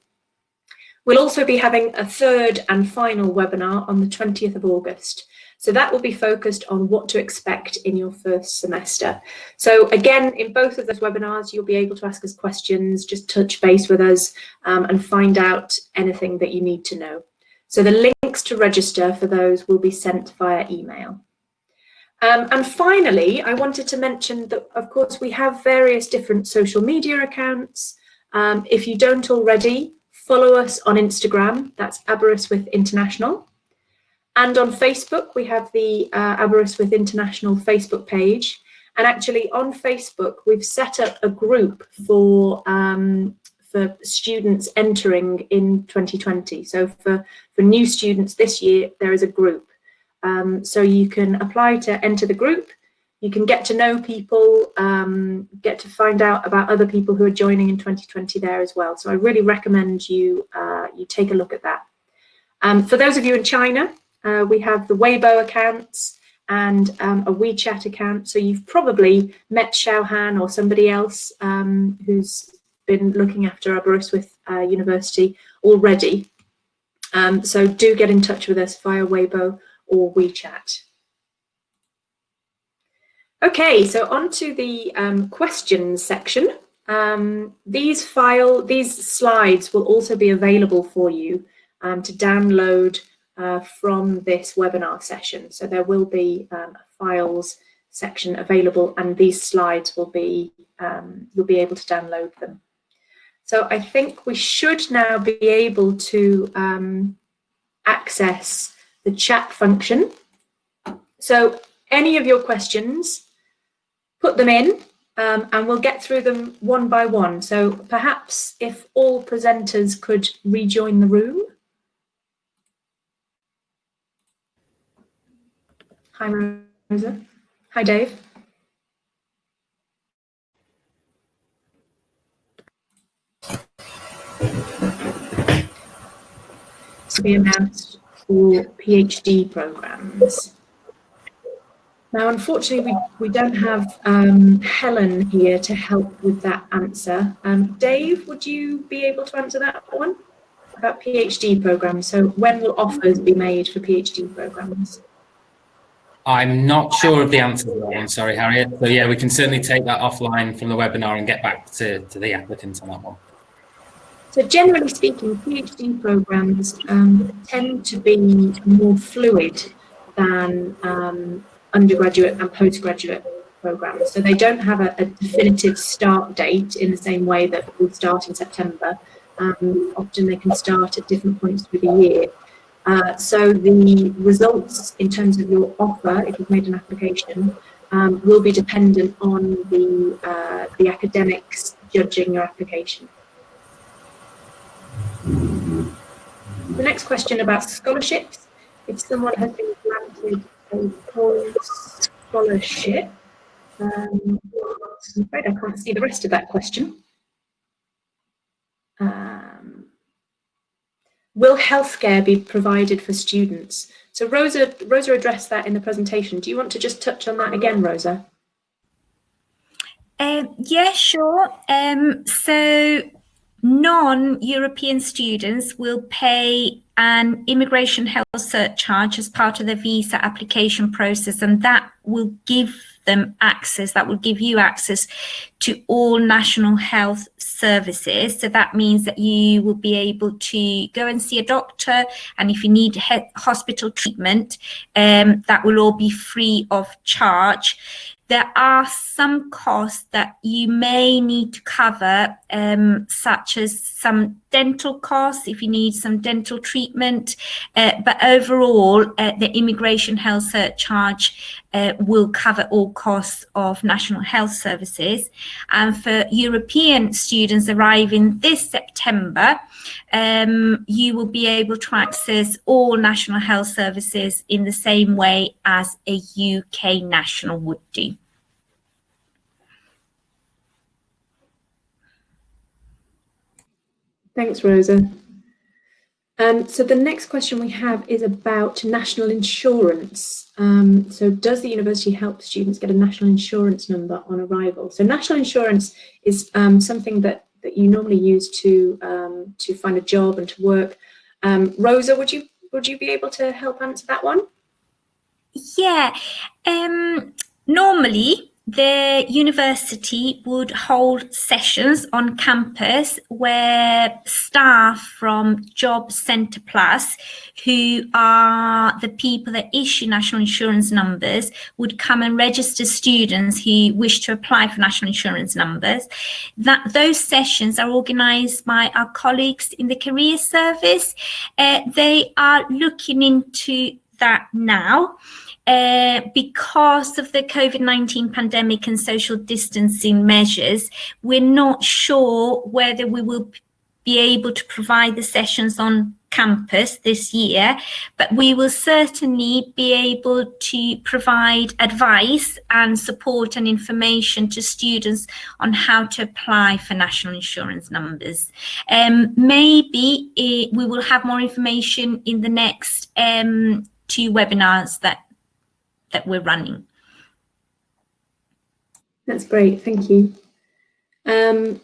We'll also be having a third and final webinar on the 20th of August. So that will be focused on what to expect in your first semester. So again, in both of those webinars, you'll be able to ask us questions, just touch base with us and find out anything that you need to know. So the links to register for those will be sent via email. And finally, I wanted to mention that, of course, we have various different social media accounts. If you don't already, follow us on Instagram, that's Aberystwyth International. And on Facebook, we have the Aberystwyth International Facebook page. And actually on Facebook, we've set up a group for students entering in 2020. So for new students this year, there is a group. So you can apply to enter the group. You can get to know people, get to find out about other people who are joining in 2020 there as well. So I really recommend you take a look at that. For those of you in China, we have the Weibo accounts and a WeChat account. So you've probably met Xiaohan or somebody else who's been looking after Aberystwyth University already. So do get in touch with us via Weibo or WeChat. Okay, so on to the questions section. These slides will also be available for you to download from this webinar session. So there will be a files section available, and these slides will be you'll be able to download them. So I think we should now be able to access the chat function. So any of your questions, put them in and we'll get through them one by one. So perhaps if all presenters could rejoin the room. Hi, Rosa. Hi, Dave. To be announced for PhD programs. Now, unfortunately, we don't have Helen here to help with that answer. Dave, would you be able to answer that one about PhD programs? So when will offers be made for PhD programs?
I'm not sure of the answer to that one, sorry, Harriet. So yeah, we can certainly take that offline from the webinar and get back to the applicants on that one.
So generally speaking, PhD programs tend to be more fluid than undergraduate and postgraduate programmes. So they don't have a definitive start date in the same way that we start in September. Often they can start at different points through the year. So the results in terms of your offer, if you've made an application, will be dependent on the academics judging your application. The next question about scholarships. If someone has been granted a full scholarship, I'm afraid I can't see the rest of that question. Will healthcare be provided for students? So Rosa addressed that in the presentation. Do you want to just touch on that again, Rosa?
Yeah, sure. So non-European students will pay an immigration health surcharge as part of the visa application process, and that will give them access, that will give you access to all national health services. So that means that you will be able to go and see a doctor, and if you need hospital treatment, that will all be free of charge. There are some costs that you may need to cover, such as some dental costs if you need some dental treatment, but overall the immigration health surcharge will cover all costs of national health services. And for European students arriving this September, you will be able to access all national health services in the same way as a UK national would do.
Thanks, Rosa. So the next question we have is about national insurance. So does the university help students get a national insurance number on arrival? So national insurance is something that you normally use to find a job and to work. Rosa, would you be able to help answer that one?
Yeah, normally the university would hold sessions on campus where staff from Job Centre Plus, who are the people that issue national insurance numbers, would come and register students who wish to apply for national insurance numbers. Those sessions are organised by our colleagues in the career service. They are looking into that now. Because of the COVID-19 pandemic and social distancing measures, we're not sure whether we will be able to provide the sessions on campus this year, but we will certainly be able to provide advice and support and information to students on how to apply for national insurance numbers. Maybe we will have more information in the next 2 webinars that we're running.
That's great, thank you. So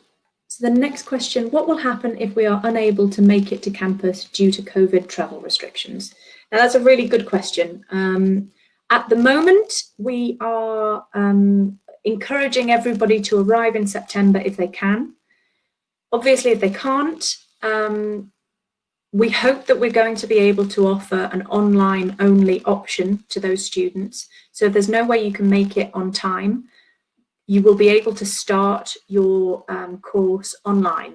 the next question, what will happen if we are unable to make it to campus due to COVID travel restrictions? Now that's a really good question. At the moment, we are encouraging everybody to arrive in September if they can. Obviously, if they can't, we hope that we're going to be able to offer an online only option to those students. So if there's no way you can make it on time, you will be able to start your course online.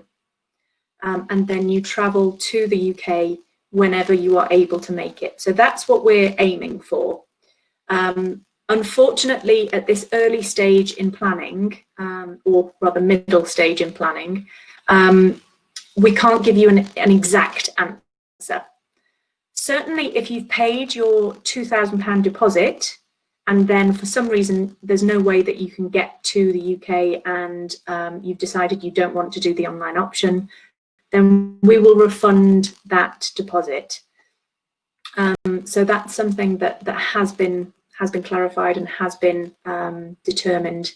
And then you travel to the UK whenever you are able to make it. So that's what we're aiming for. Unfortunately, at this early stage in planning, or rather middle stage in planning, we can't give you an exact answer. Certainly, if you've paid your £2,000 deposit and then for some reason there's no way that you can get to the UK and you've decided you don't want to do the online option, then we will refund that deposit. So that's something that has been clarified and has been determined.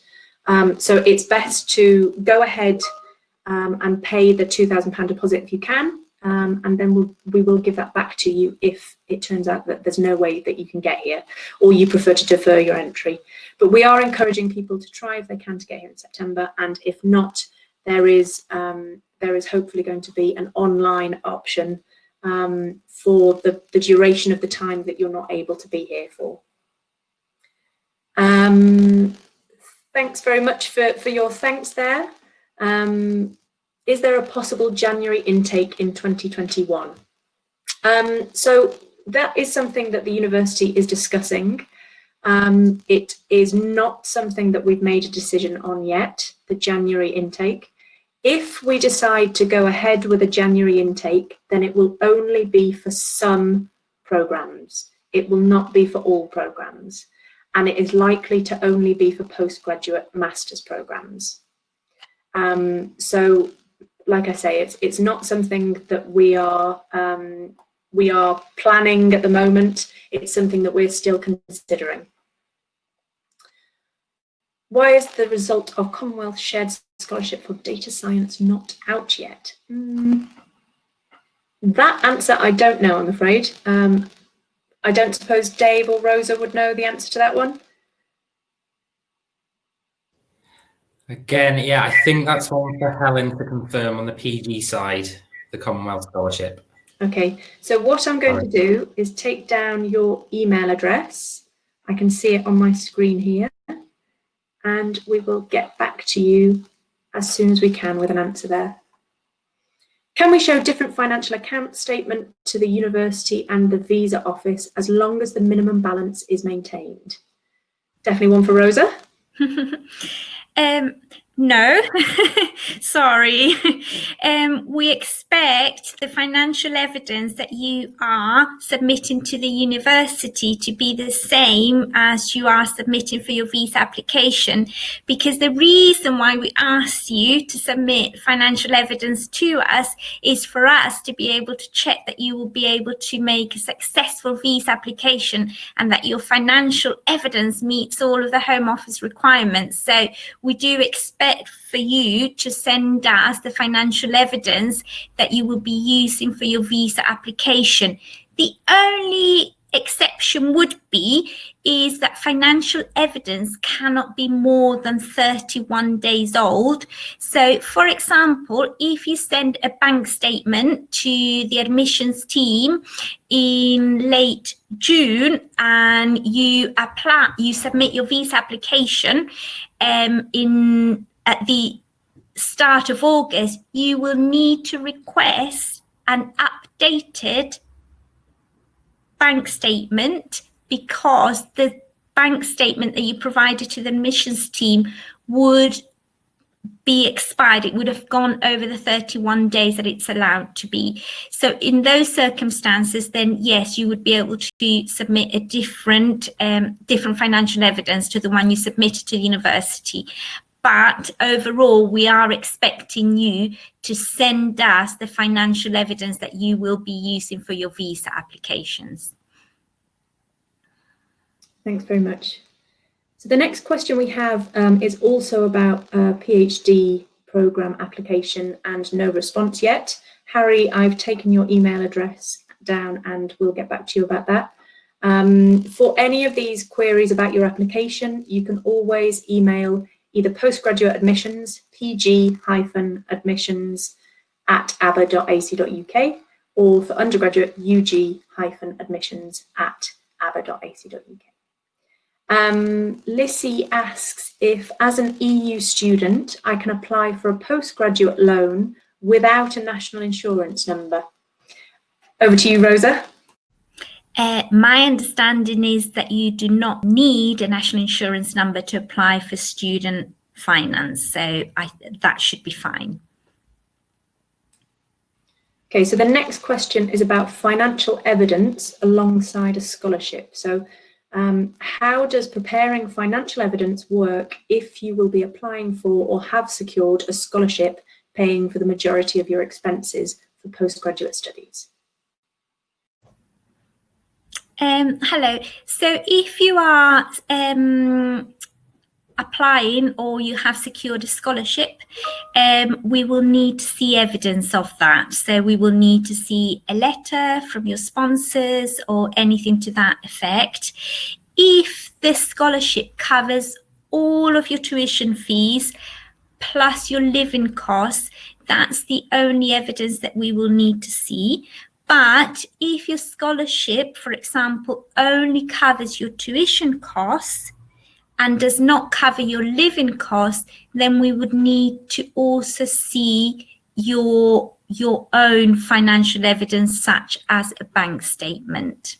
So it's best to go ahead and pay the £2,000 deposit if you can, and then we will give that back to you if it turns out that there's no way that you can get here or you prefer to defer your entry. But we are encouraging people to try if they can to get here in September, and if not, there is hopefully going to be an online option for the duration of the time that you're not able to be here for. Thanks very much for your thanks there. Is there a possible January intake in 2021? So that is something that the university is discussing. It is not something that we've made a decision on yet, the January intake. If we decide to go ahead with a January intake, then it will only be for some programs. It will not be for all programs. And it is likely to only be for postgraduate master's programs. So, like I say, it's not something that we are planning at the moment. It's something that we're still considering. Why is the result of Commonwealth Shared Scholarship for Data Science not out yet? That answer I don't know, I'm afraid. I don't suppose Dave or Rosa would know the answer to that one.
Again, yeah, I think that's one for Helen to confirm on the PG side, the Commonwealth Scholarship.
Okay, so what I'm going to do is take down your email address. I can see it on my screen here, and we will get back to you as soon as we can with an answer there. Can we show different financial account statement to the university and the visa office as long as the minimum balance is maintained? Definitely one for Rosa.
No, sorry. We expect the financial evidence that you are submitting to the university to be the same as you are submitting for your visa application, because the reason why we asked you to submit financial evidence to us is for us to be able to check that you will be able to make a successful visa application and that your financial evidence meets all of the Home Office requirements. So we do expect for you to send us the financial evidence that you will be using for your visa application. The only exception would be is that financial evidence cannot be more than 31 days old. So, for example, if you send a bank statement to the admissions team in late June and you submit your visa application at the start of August, you will need to request an updated bank statement, because the bank statement that you provided to the admissions team would be expired. It would have gone over the 31 days that it's allowed to be. So in those circumstances, then yes, you would be able to submit a different financial evidence to the one you submitted to the university. But overall, we are expecting you to send us the financial evidence that you will be using for your visa applications.
Thanks very much. So the next question we have is also about a PhD programme application and no response yet. Harry, I've taken your email address down and we'll get back to you about that. For any of these queries about your application, you can always email either postgraduate admissions, pg-admissions @aber.ac.uk, or for undergraduate, ug-admissions @aber.ac.uk. Lissy asks if, as an EU student, I can apply for a postgraduate loan without a national insurance number. Over to you, Rosa.
My understanding is that you do not need a national insurance number to apply for student finance, so that should be fine.
Okay, so the next question is about financial evidence alongside a scholarship. So how does preparing financial evidence work if you will be applying for or have secured a scholarship paying for the majority of your expenses for postgraduate studies?
Hello. So if you are applying or you have secured a scholarship, we will need to see evidence of that. So we will need to see a letter from your sponsors or anything to that effect. If this scholarship covers all of your tuition fees plus your living costs, that's the only evidence that we will need to see. But if your scholarship, for example, only covers your tuition costs and does not cover your living costs, then we would need to also see your own financial evidence, such as a bank statement.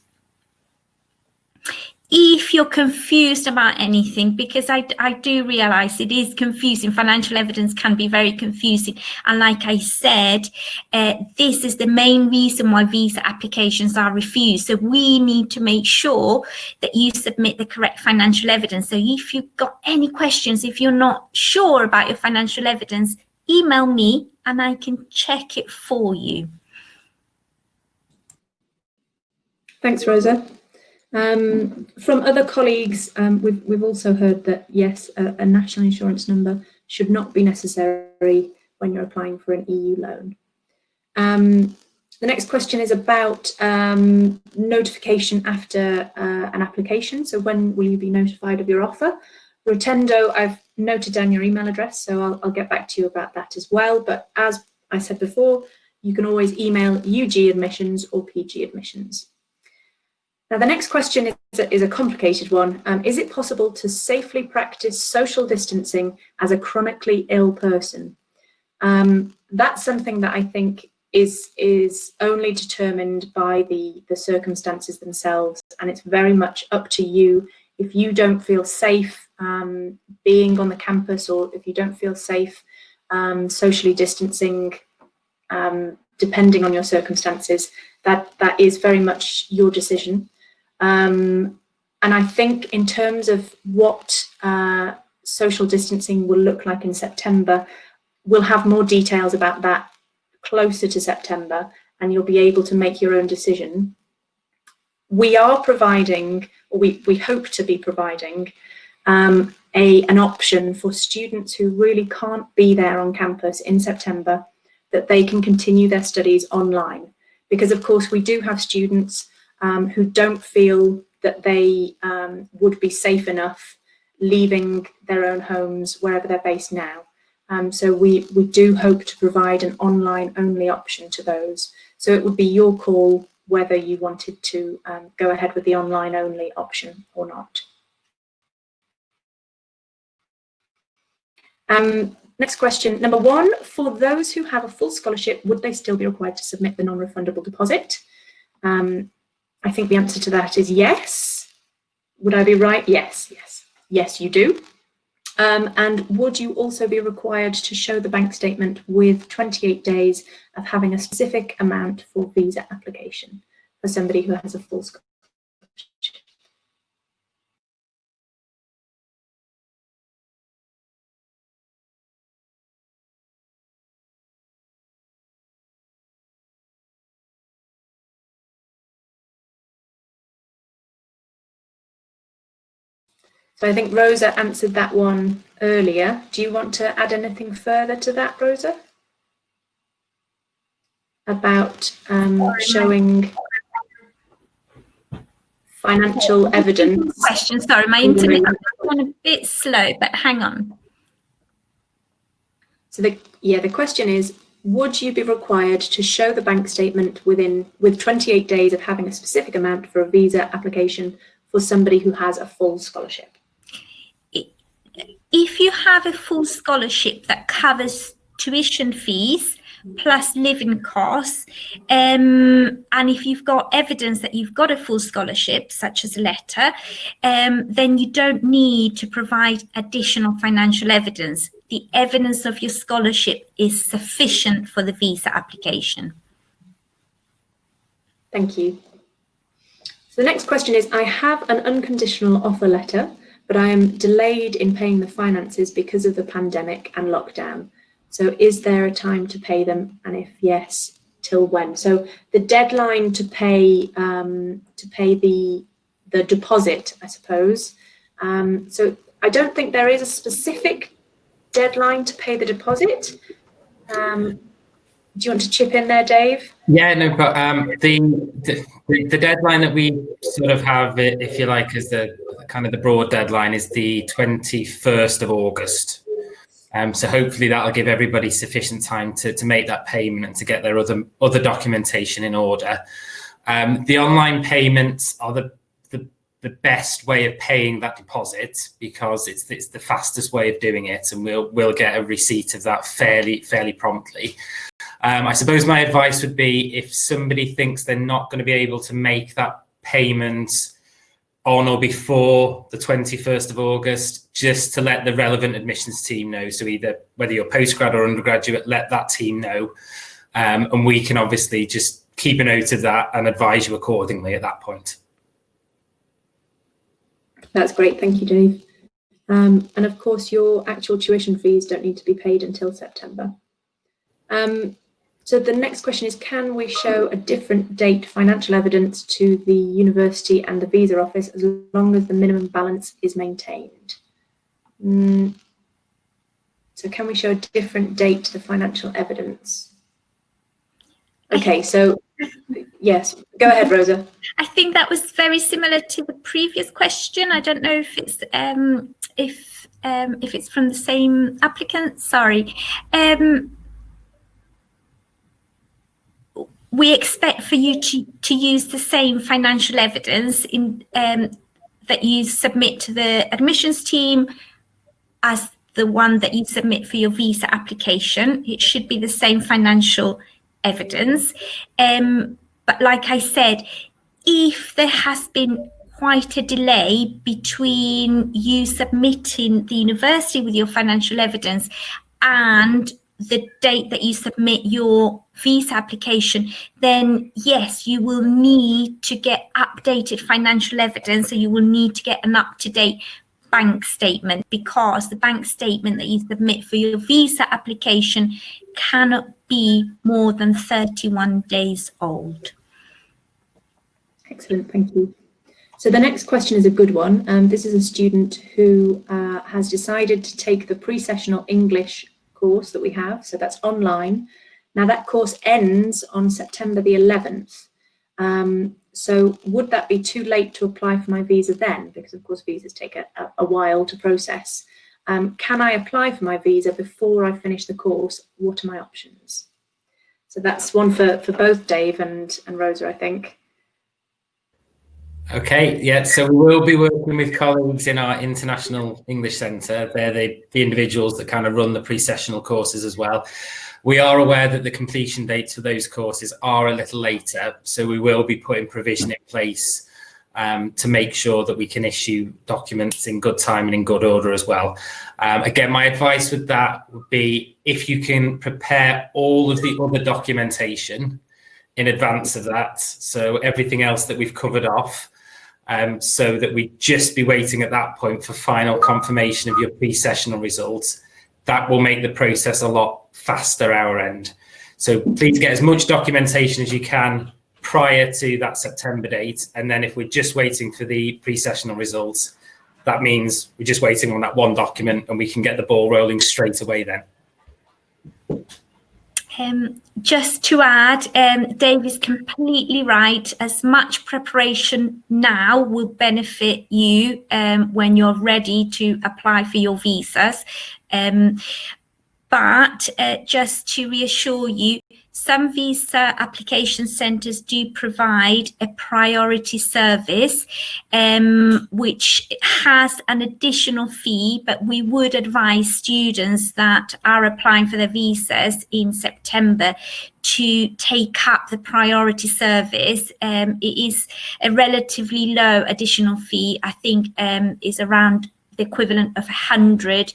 If you're confused about anything, because I do realize it is confusing, financial evidence can be very confusing. And like I said, this is the main reason why visa applications are refused. So we need to make sure that you submit the correct financial evidence. So if you've got any questions, if you're not sure about your financial evidence, email me and I can check it for you.
Thanks, Rosa. From other colleagues, we've also heard that, yes, a national insurance number should not be necessary when you're applying for an EU loan. The next question is about notification after an application. So when will you be notified of your offer? Rotendo, I've noted down your email address, so I'll get back to you about that as well. But as I said before, you can always email UG admissions or PG admissions. Now, the next question is a complicated one. Is it possible to safely practice social distancing as a chronically ill person? That's something that I think is only determined by the circumstances themselves, and it's very much up to you. If you don't feel safe being on the campus, or if you don't feel safe socially distancing, depending on your circumstances, that is very much your decision. And I think in terms of what social distancing will look like in September, we'll have more details about that closer to September, and you'll be able to make your own decision. We are providing, or we hope to be providing, an option for students who really can't be there on campus in September, that they can continue their studies online. Because of course we do have students who don't feel that they would be safe enough leaving their own homes wherever they're based now. So we do hope to provide an online only option to those. So it would be your call whether you wanted to go ahead with the online only option or not. Next question, number 1, for those who have a full scholarship, would they still be required to submit the non-refundable deposit? I think the answer to that is yes. Would I be right? Yes, yes. Yes, you do. And would you also be required to show the bank statement with 28 days of having a specific amount for visa application for somebody who has a full scholarship? So I think Rosa answered that one earlier. Do you want to add anything further to that, Rosa? About showing financial evidence?
Question, sorry, my internet is going a bit slow, but hang on.
So the question is, would you be required to show the bank statement with 28 days of having a specific amount for a visa application for somebody who has a full scholarship?
If you have a full scholarship that covers tuition fees plus living costs, and if you've got evidence that you've got a full scholarship, such as a letter, then you don't need to provide additional financial evidence. The evidence of your scholarship is sufficient for the visa application.
Thank you. So the next question is, I have an unconditional offer letter, but I am delayed in paying the finances because of the pandemic and lockdown. So is there a time to pay them? And if yes, till when? So the deadline to pay the deposit, I suppose. So I don't think there is a specific deadline to pay the deposit. Do you want to chip in there, Dave?
Yeah, no, but the deadline that we sort of have, if you like, as the kind of the broad deadline is the 21st of August. So hopefully that'll give everybody sufficient time to make that payment and to get their other documentation in order. The online payments are the the best way of paying that deposit, because it's the fastest way of doing it, and we'll get a receipt of that fairly promptly. I suppose my advice would be, if somebody thinks they're not going to be able to make that payment on or before the 21st of August, just to let the relevant admissions team know. So either whether you're postgrad or undergraduate, let that team know. And we can obviously just keep a note of that and advise you accordingly at that point.
That's great, thank you, Dave. And of course, your actual tuition fees don't need to be paid until September. So the next question is, can we show a different date financial evidence to the university and the visa office as long as the minimum balance is maintained? So can we show a different date to the financial evidence? Okay, so yes, go ahead, Rosa.
I think that was very similar to the previous question. I don't know if it's from the same applicant. Sorry. We expect for you to use the same financial evidence in that you submit to the admissions team as the one that you submit for your visa application. It should be the same financial evidence. But like I said, if there has been quite a delay between you submitting the university with your financial evidence and the date that you submit your visa application, then yes, you will need to get updated financial evidence. So you will need to get an up-to-date bank statement, because the bank statement that you submit for your visa application cannot be more than 31 days old.
Excellent, thank you. So the next question is a good one. This is a student who has decided to take the pre-sessional English course that we have, so that's online. Now that course ends on September the 11th. So would that be too late to apply for my visa then? Because of course visas take a while to process. Can I apply for my visa before I finish the course? What are my options? So that's one for both Dave and Rosa, I think.
Okay, yeah, so we will be working with colleagues in our International English Centre. They're the individuals that kind of run the pre-sessional courses as well. We are aware that the completion dates for those courses are a little later, so we will be putting provision in place to make sure that we can issue documents in good time and in good order as well. Again, my advice with that would be, if you can prepare all of the other documentation in advance of that, so everything else that we've covered off, so that we just be waiting at that point for final confirmation of your pre-sessional results, that will make the process a lot faster our end. So please get as much documentation as you can prior to that September date. And then if we're just waiting for the pre-sessional results, that means we're just waiting on that one document and we can get the ball rolling straight away then.
Just to add, Dave is completely right. As much preparation now will benefit you when you're ready to apply for your visas. But just to reassure you, some visa application centres do provide a priority service, which has an additional fee, but we would advise students that are applying for their visas in September to take up the priority service. It is a relatively low additional fee. I think is around the equivalent of £100.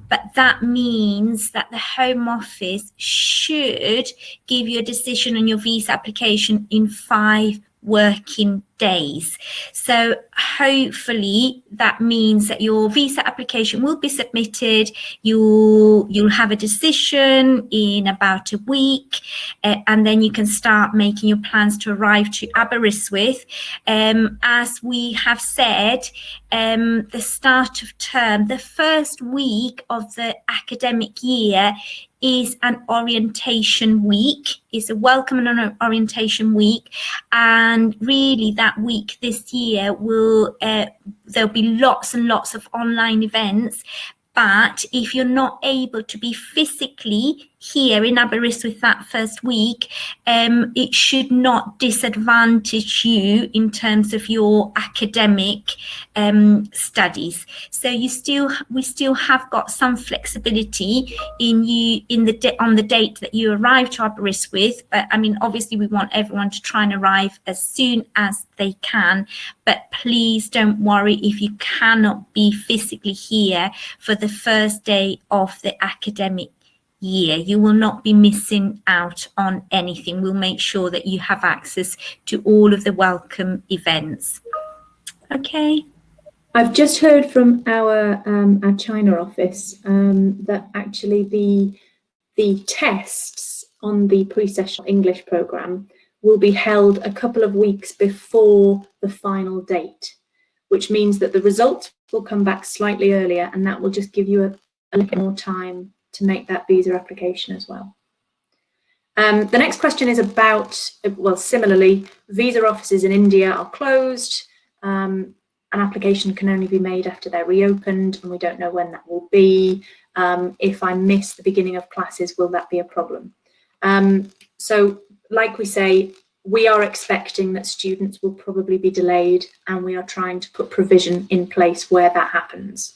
But that means that the Home Office should give you a decision on your visa application in 5 working days. So hopefully that means that your visa application will be submitted. You'll have a decision in about a week, and then you can start making your plans to arrive to Aberystwyth. As we have said, the start of term, the first week of the academic year, is an orientation week. It's a welcome and orientation week, and really that week this year will there'll be lots and lots of online events. But if you're not able to be physically here in Aberystwyth that first week, it should not disadvantage you in terms of your academic studies. So we still have got some flexibility on the date that you arrive to Aberystwyth. But I mean, obviously we want everyone to try and arrive as soon as they can, but please don't worry if you cannot be physically here for the first day of the academic year. You will not be missing out on anything. We'll make sure that you have access to all of the welcome events. Okay.
I've just heard from our China office that actually the tests on the pre-sessional English programme will be held a couple of weeks before the final date, which means that the results will come back slightly earlier, and that will just give you a little more time to make that visa application as well. The next question is about, well, similarly, visa offices in India are closed. An application can only be made after they're reopened, and we don't know when that will be. If I miss the beginning of classes, will that be a problem? So, like we say, we are expecting that students will probably be delayed, and we are trying to put provision in place where that happens.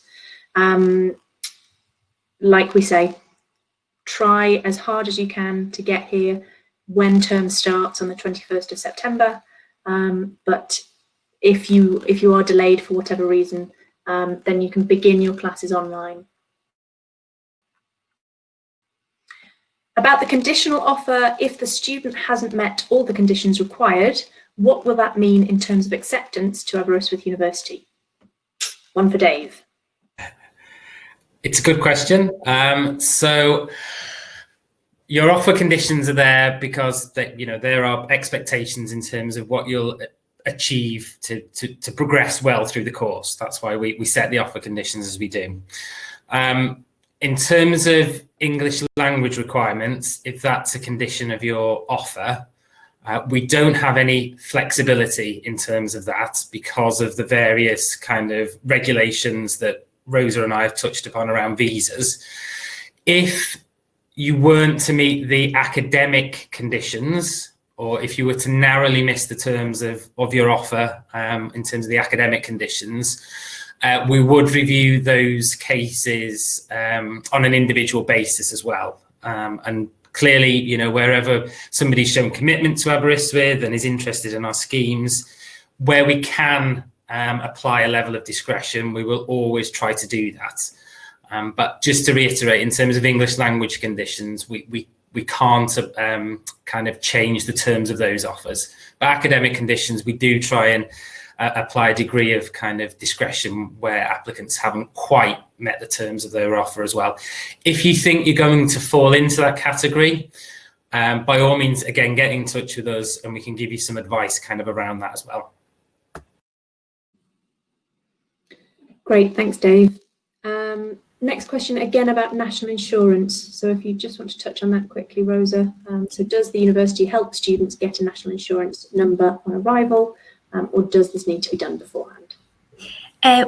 Like we say, try as hard as you can to get here when term starts on the 21st of September. But if you are delayed for whatever reason, then you can begin your classes online. About the conditional offer, if the student hasn't met all the conditions required, what will that mean in terms of acceptance to Aberystwyth University? One for Dave.
It's a good question. So your offer conditions are there because there are expectations in terms of what you'll achieve to progress well through the course. That's why we set the offer conditions as we do. In terms of English language requirements, if that's a condition of your offer, we don't have any flexibility in terms of that because of the various kind of regulations that Rosa and I have touched upon around visas. If you weren't to meet the academic conditions, or if you were to narrowly miss the terms of your offer in terms of the academic conditions, we would review those cases on an individual basis as well. And clearly, wherever somebody's shown commitment to Aberystwyth and is interested in our schemes, where we can apply a level of discretion, we will always try to do that. But just to reiterate, in terms of English language conditions, we can't kind of change the terms of those offers. But academic conditions, we do try and apply a degree of kind of discretion where applicants haven't quite met the terms of their offer as well. If you think you're going to fall into that category, by all means, again, get in touch with us and we can give you some advice kind of around that as well.
Great, thanks, Dave. Next question, again about national insurance. So if you just want to touch on that quickly, Rosa. So does the university help students get a national insurance number on arrival, or does this need to be done beforehand?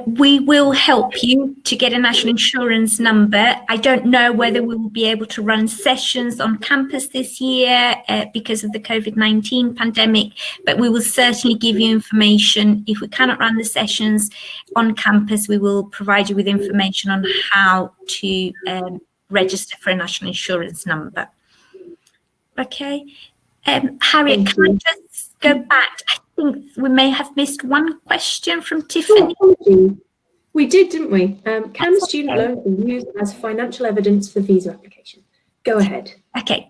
We will help you to get a national insurance number. I don't know whether we will be able to run sessions on campus this year because of the COVID-19 pandemic, but we will certainly give you information. If we cannot run the sessions on campus, we will provide you with information on how to register for a national insurance number. Okay. Harriet, can I just go back? I think we may have missed one question from Tiffany.
Oh, we did, didn't we? Can student loan be used as financial evidence for visa application? Go ahead.
Okay,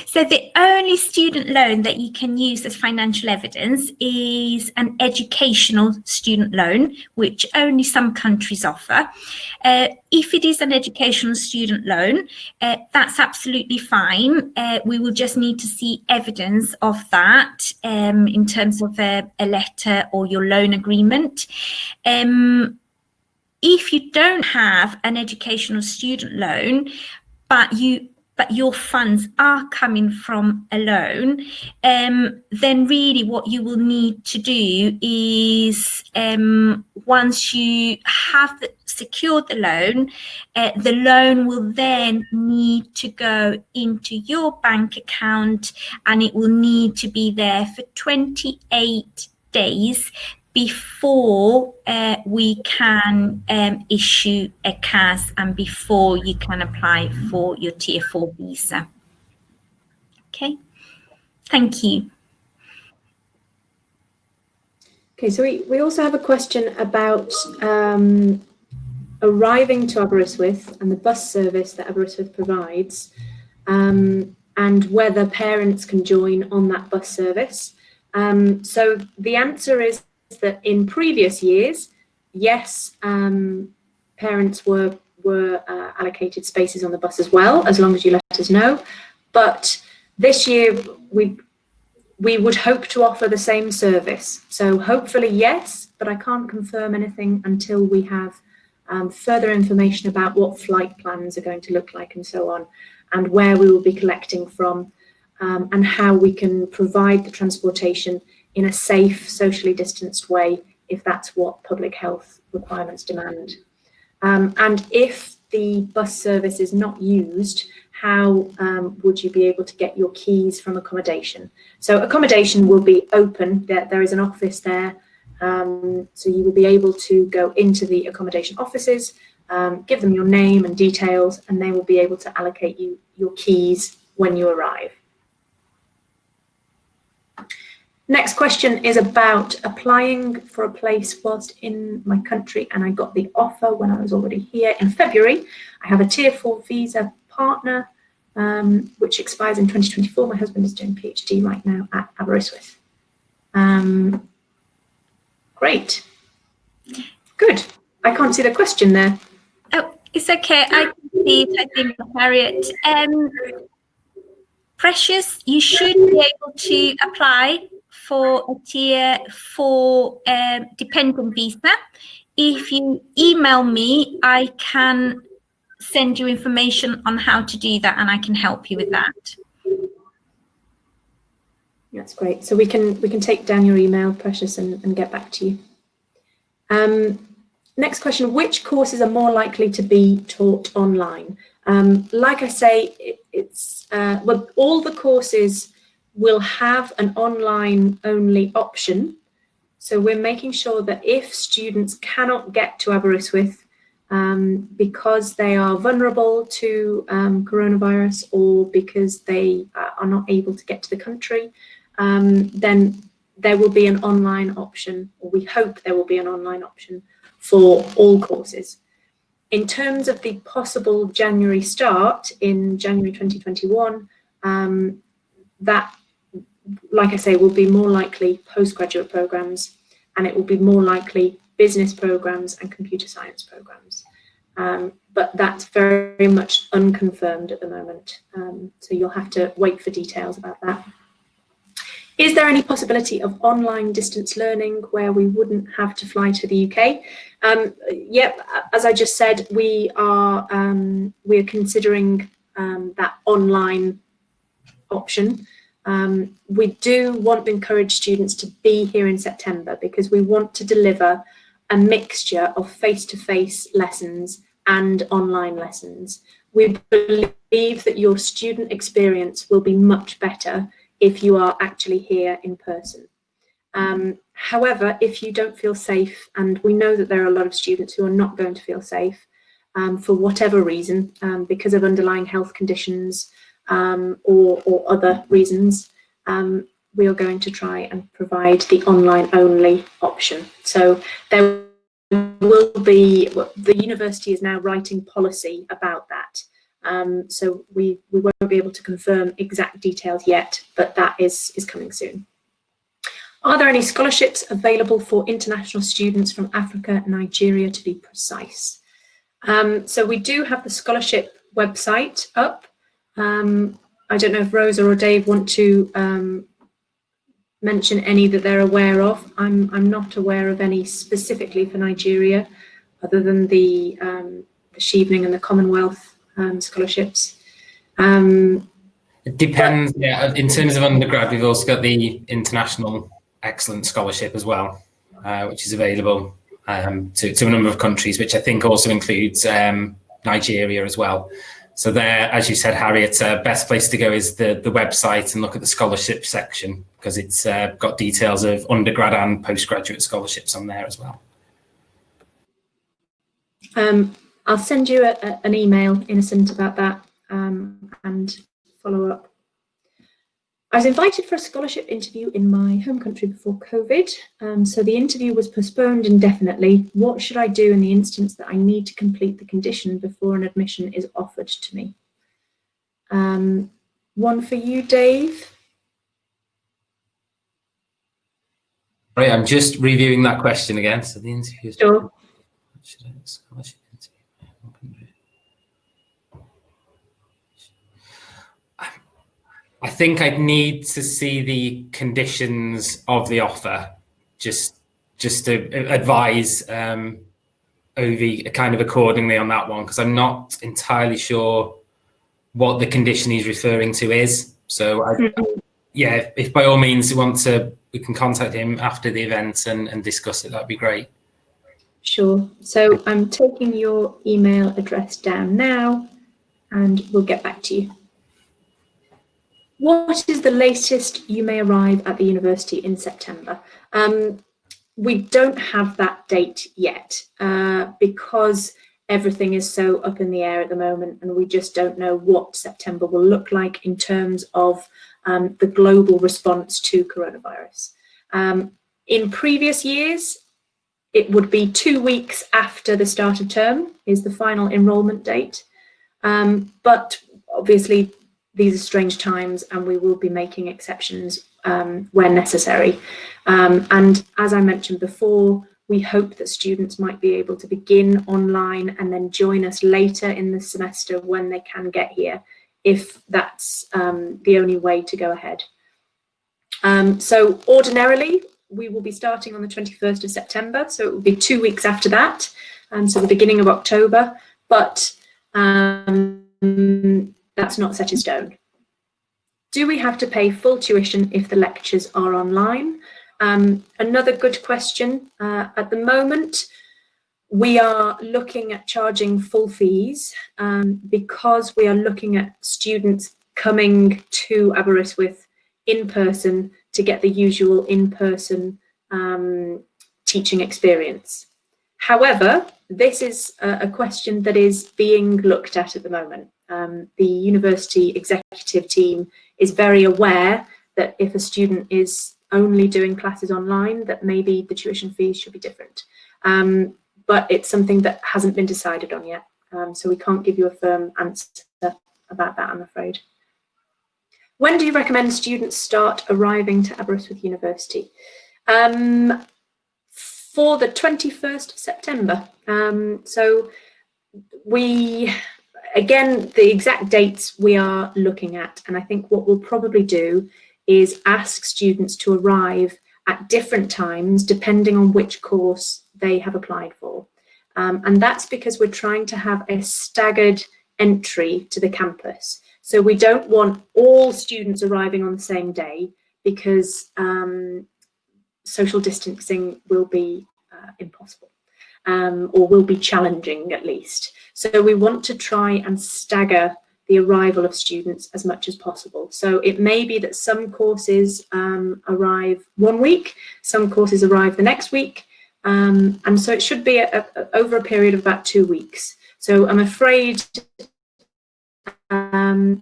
so the only student loan that you can use as financial evidence is an educational student loan, which only some countries offer. If it is an educational student loan, that's absolutely fine. We will just need to see evidence of that in terms of a letter or your loan agreement. If you don't have an educational student loan, but you but your funds are coming from a loan, then really what you will need to do is, once you have secured the loan will then need to go into your bank account, and it will need to be there for 28 days before we can issue a CAS and before you can apply for your Tier 4 visa. Okay, thank you.
Okay, so we also have a question about arriving to Aberystwyth and the bus service that Aberystwyth provides, and whether parents can join on that bus service. So the answer is that in previous years, yes, parents were allocated spaces on the bus as well, as long as you let us know. But this year, we would hope to offer the same service. So hopefully, yes, but I can't confirm anything until we have further information about what flight plans are going to look like and so on, and where we will be collecting from, and how we can provide the transportation in a safe, socially distanced way, if that's what public health requirements demand. And if the bus service is not used, how would you be able to get your keys from accommodation? So accommodation will be open. There is an office there. So you will be able to go into the accommodation offices, give them your name and details, and they will be able to allocate you your keys when you arrive. Next question is about applying for a place whilst in my country, and I got the offer when I was already here in February. I have a Tier 4 visa partner, which expires in 2024. My husband is doing PhD right now at Aberystwyth. Great. Good. I can't see the question there.
Oh, it's okay. I can see it, I think, Harriet. Precious, you should be able to apply for a Tier 4 dependent visa. If you email me, I can send you information on how to do that, and I can help you with that.
That's great. So we can take down your email, Precious, and get back to you. Next question: which courses are more likely to be taught online? Like I say, well, all the courses will have an online only option. So we're making sure that if students cannot get to Aberystwyth because they are vulnerable to coronavirus, or because they are not able to get to the country, then there will be an online option, or we hope there will be an online option for all courses. In terms of the possible January start in January 2021, that, like I say, will be more likely postgraduate programs, and it will be more likely business programs and computer science programs. But that's very much unconfirmed at the moment. So you'll have to wait for details about that. Is there any possibility of online distance learning where we wouldn't have to fly to the UK? Yep, as I just said, we are considering that online option. We do want to encourage students to be here in September, because we want to deliver a mixture of face-to-face lessons and online lessons. We believe that your student experience will be much better if you are actually here in person. However, if you don't feel safe, and we know that there are a lot of students who are not going to feel safe for whatever reason, because of underlying health conditions or other reasons, we are going to try and provide the online only option. So there will be, the university is now writing policy about that. So we won't be able to confirm exact details yet, but that is coming soon. Are there any scholarships available for international students from Africa, Nigeria, to be precise? So we do have the scholarship website up. I don't know if Rosa or Dave want to mention any that they're aware of. I'm not aware of any specifically for Nigeria, other than the Chevening and the Commonwealth scholarships.
It depends. Yeah, in terms of undergrad, we've also got the International Excellence Scholarship as well, which is available to a number of countries, which I think also includes Nigeria as well. So there, as you said, Harriet, best place to go is the website and look at the scholarship section, because it's got details of undergrad and postgraduate scholarships on there as well.
I'll send you an email, Innocent, about that and follow up. I was invited for a scholarship interview in my home country before COVID, so the interview was postponed indefinitely. What should I do in the instance that I need to complete the condition before an admission is offered to me? One for you, Dave.
Right, I'm just reviewing that question again. So the interview.
Sure.
Scholarship interview. I think I'd need to see the conditions of the offer, just to advise Ovi kind of accordingly on that one, because I'm not entirely sure what the condition he's referring to is. So yeah, if by all means we can contact him after the event and discuss it, that'd be great.
Sure. So I'm taking your email address down now, and we'll get back to you. What is the latest you may arrive at the university in September? We don't have that date yet because everything is so up in the air at the moment, and we just don't know what September will look like in terms of the global response to coronavirus. In previous years, it would be 2 weeks after the start of term is the final enrolment date. But obviously, these are strange times, and we will be making exceptions where necessary. And as I mentioned before, we hope that students might be able to begin online and then join us later in the semester when they can get here, if that's the only way to go ahead. So ordinarily, we will be starting on the 21st of September, so it will be 2 weeks after that, so the beginning of October, but that's not set in stone. Do we have to pay full tuition if the lectures are online? Another good question. At the moment, we are looking at charging full fees because we are looking at students coming to Aberystwyth in person to get the usual in-person teaching experience. However, this is a question that is being looked at the moment. The university executive team is very aware that if a student is only doing classes online, that maybe the tuition fees should be different. But it's something that hasn't been decided on yet. So we can't give you a firm answer about that, I'm afraid. When do you recommend students start arriving to Aberystwyth University? For the 21st of September. So again, the exact dates we are looking at, and I think what we'll probably do is ask students to arrive at different times depending on which course they have applied for. And that's because we're trying to have a staggered entry to the campus. So we don't want all students arriving on the same day because social distancing will be impossible or will be challenging at least. So we want to try and stagger the arrival of students as much as possible. So it may be that some courses arrive 1 week, some courses arrive the next week, and so it should be over a period of about 2 weeks. So I'm afraid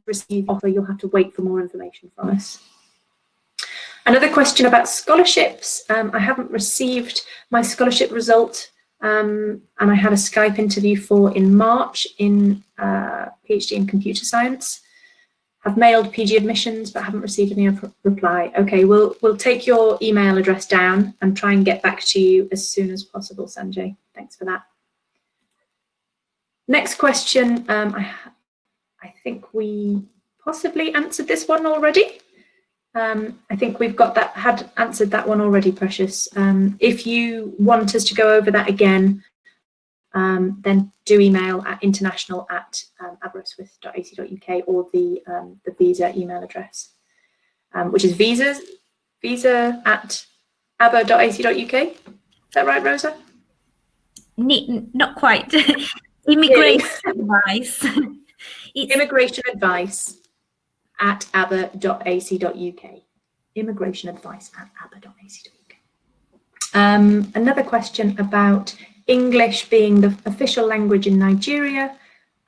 receive offer, you'll have to wait for more information from us. Another question about scholarships. I haven't received my scholarship result, and I had a Skype interview in March in PhD in computer science. I've mailed PG admissions, but haven't received any reply. Okay, we'll take your email address down and try and get back to you as soon as possible, Sanjay. Thanks for that. Next question. I think we possibly answered this one already. I think we've answered that one already, Precious. If you want us to go over that again, then do email at international@aberystwyth.ac.uk or the visa email address, which is visa@aber.ac.uk. Is that right, Rosa?
Not quite. Immigration advice.
Immigration advice at aber.ac.uk. Immigration advice at aber.ac.uk. Another question about English being the official language in Nigeria.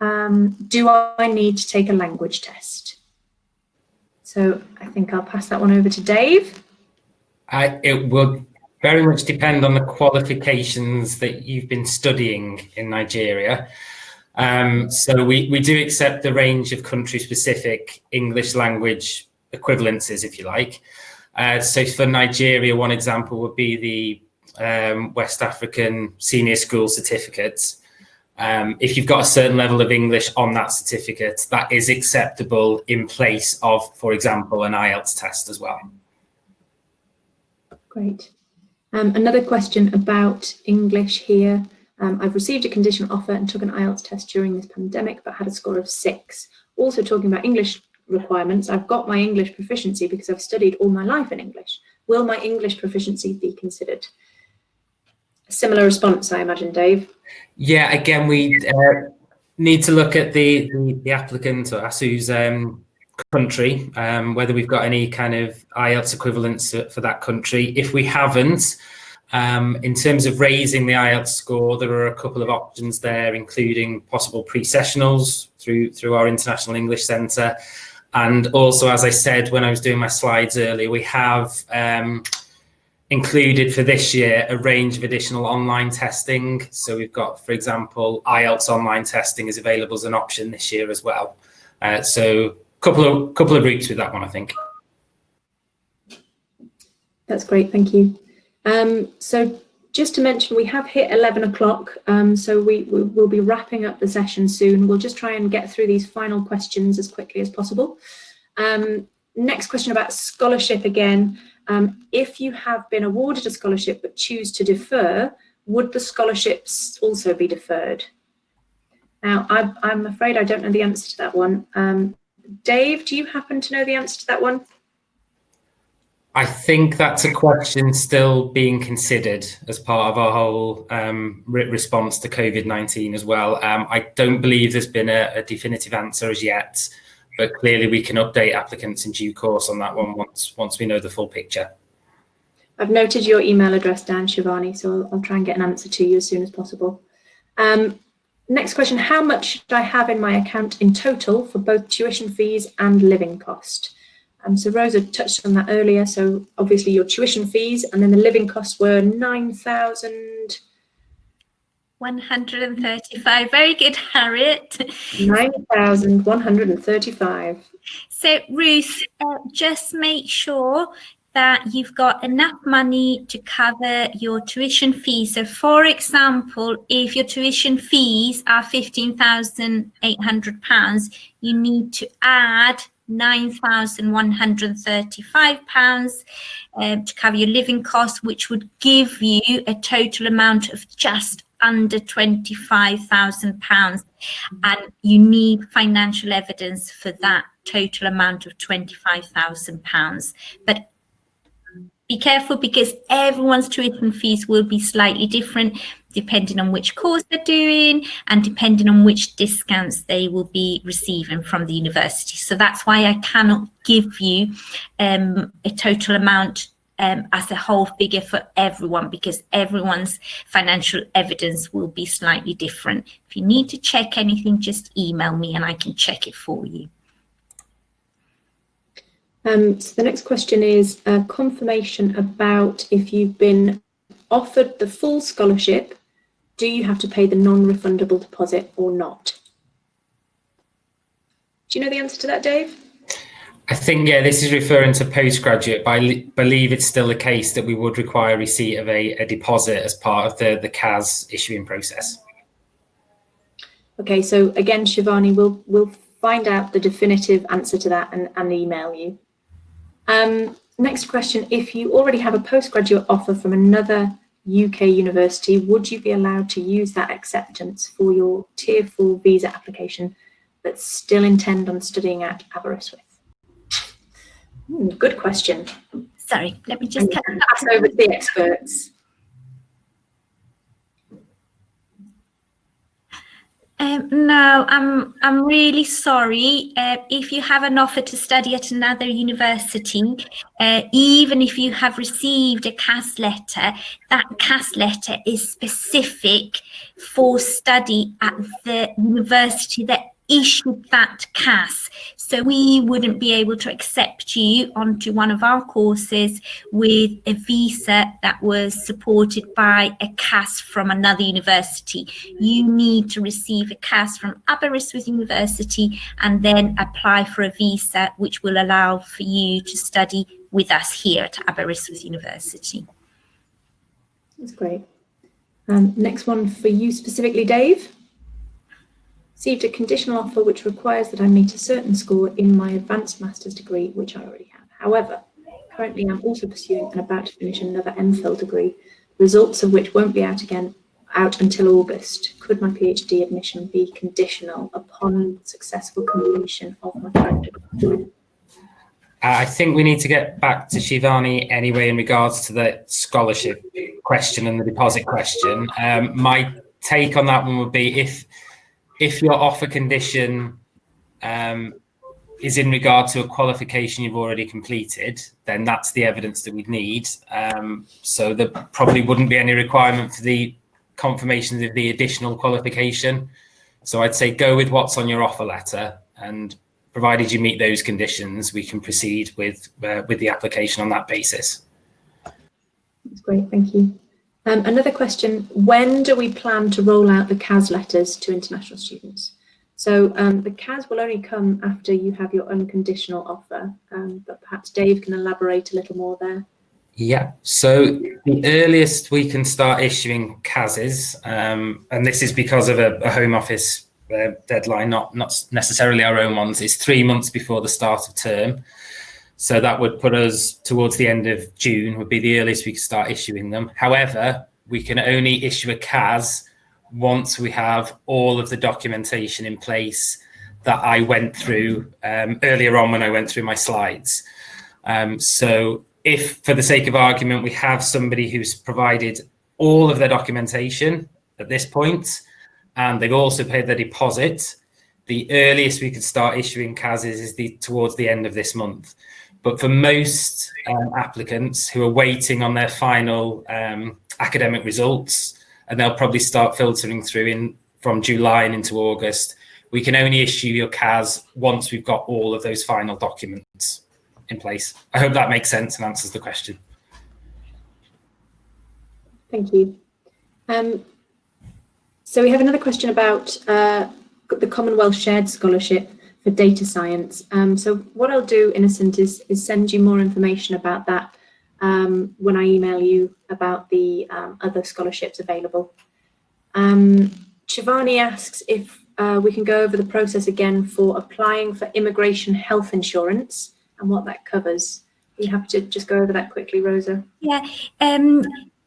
Do I need to take a language test? So I think I'll pass that one over to Dave.
It will very much depend on the qualifications that you've been studying in Nigeria. So we do accept the range of country-specific English language equivalences, if you like. So for Nigeria, one example would be the West African Senior School Certificates. If you've got a certain level of English on that certificate, that is acceptable in place of, for example, an IELTS test as well.
Great. Another question about English here. I've received a conditional offer and took an IELTS test during this pandemic, but had a score of 6. Also talking about English requirements, I've got my English proficiency because I've studied all my life in English. Will my English proficiency be considered? A similar response, I imagine, Dave.
Yeah, again, we need to look at the applicant or ASU's country, whether we've got any kind of IELTS equivalents for that country. If we haven't, in terms of raising the IELTS score, there are a couple of options there, including possible pre-sessionals through our International English Centre. And also, as I said when I was doing my slides earlier, we have included for this year a range of additional online testing. So we've got, for example, IELTS online testing is available as an option this year as well. So couple of routes with that one, I think.
That's great, thank you. So just to mention, we have hit 11 o'clock, so we will be wrapping up the session soon. We'll just try and get through these final questions as quickly as possible. Next question about scholarship again. If you have been awarded a scholarship but choose to defer, would the scholarships also be deferred? Now, I'm afraid I don't know the answer to that one. Dave, do you happen to know the answer to that one?
I think that's a question still being considered as part of our whole response to COVID-19 as well. I don't believe there's been a definitive answer as yet, but clearly we can update applicants in due course on that one once we know the full picture.
I've noted your email address down, Shivani, so I'll try and get an answer to you as soon as possible. Next question, how much should I have in my account in total for both tuition fees and living cost? So Rosa touched on that earlier. So obviously your tuition fees and then the living costs were
9,135. Very good, Harriet.
9,135.
So Ruth, just make sure that you've got enough money to cover your tuition fees. So for example, if your tuition fees are £15,800, you need to add £9,135 to cover your living costs, which would give you a total amount of just under £25,000. And you need financial evidence for that total amount of £25,000. But be careful because everyone's tuition fees will be slightly different depending on which course they're doing and depending on which discounts they will be receiving from the university. So that's why I cannot give you a total amount as a whole figure for everyone, because everyone's financial evidence will be slightly different. If you need to check anything, just email me and I can check it for you.
So the next question is confirmation about if you've been offered the full scholarship, do you have to pay the non-refundable deposit or not? Do you know the answer to that, Dave?
I think, yeah, this is referring to postgraduate, but I believe it's still the case that we would require receipt of a deposit as part of the CAS issuing process.
Okay, so again, Shivani, we'll find out the definitive answer to that and email you. Next question, if you already have a postgraduate offer from another UK university, would you be allowed to use that acceptance for your Tier 4 visa application but still intend on studying at Aberystwyth? Good question.
Sorry, let me just
pass over to the experts.
No, I'm really sorry. If you have an offer to study at another university, even if you have received a CAS letter, that CAS letter is specific for study at the university that issued that CAS. So we wouldn't be able to accept you onto one of our courses with a visa that was supported by a CAS from another university. You need to receive a CAS from Aberystwyth University and then apply for a visa which will allow for you to study with us here at Aberystwyth University.
That's great. Next one for you specifically, Dave. Received a conditional offer which requires that I meet a certain score in my advanced master's degree, which I already have. However, currently I'm also pursuing and about to finish another MPhil degree, results of which won't be out until August. Could my PhD admission be conditional upon successful completion of my current degree?
I think we need to get back to Shivani anyway in regards to the scholarship question and the deposit question. My take on that one would be if your offer condition is in regard to a qualification you've already completed, then that's the evidence that we'd need. So there probably wouldn't be any requirement for the confirmation of the additional qualification. So I'd say go with what's on your offer letter, and provided you meet those conditions, we can proceed with the application on that basis.
That's great, thank you. Another question, when do we plan to roll out the CAS letters to international students? So the CAS will only come after you have your unconditional offer, but perhaps Dave can elaborate a little more there.
Yeah, so the earliest we can start issuing CASs, and this is because of a Home Office deadline, not necessarily our own ones, is 3 months before the start of term. So that would put us towards the end of June, would be the earliest we could start issuing them. However, we can only issue a CAS once we have all of the documentation in place that I went through earlier on when I went through my slides. So if, for the sake of argument, we have somebody who's provided all of their documentation at this point, and they've also paid their deposit, the earliest we could start issuing CASs is towards the end of this month. But for most applicants who are waiting on their final academic results, and they'll probably start filtering through from July and into August, we can only issue your CAS once we've got all of those final documents in place. I hope that makes sense and answers the question.
Thank you. So we have another question about the Commonwealth Shared Scholarship for data science. So what I'll do, Innocent, is send you more information about that when I email you about the other scholarships available. Shivani asks if we can go over the process again for applying for immigration health insurance and what that covers. You have to just go over that quickly, Rosa.
Yeah,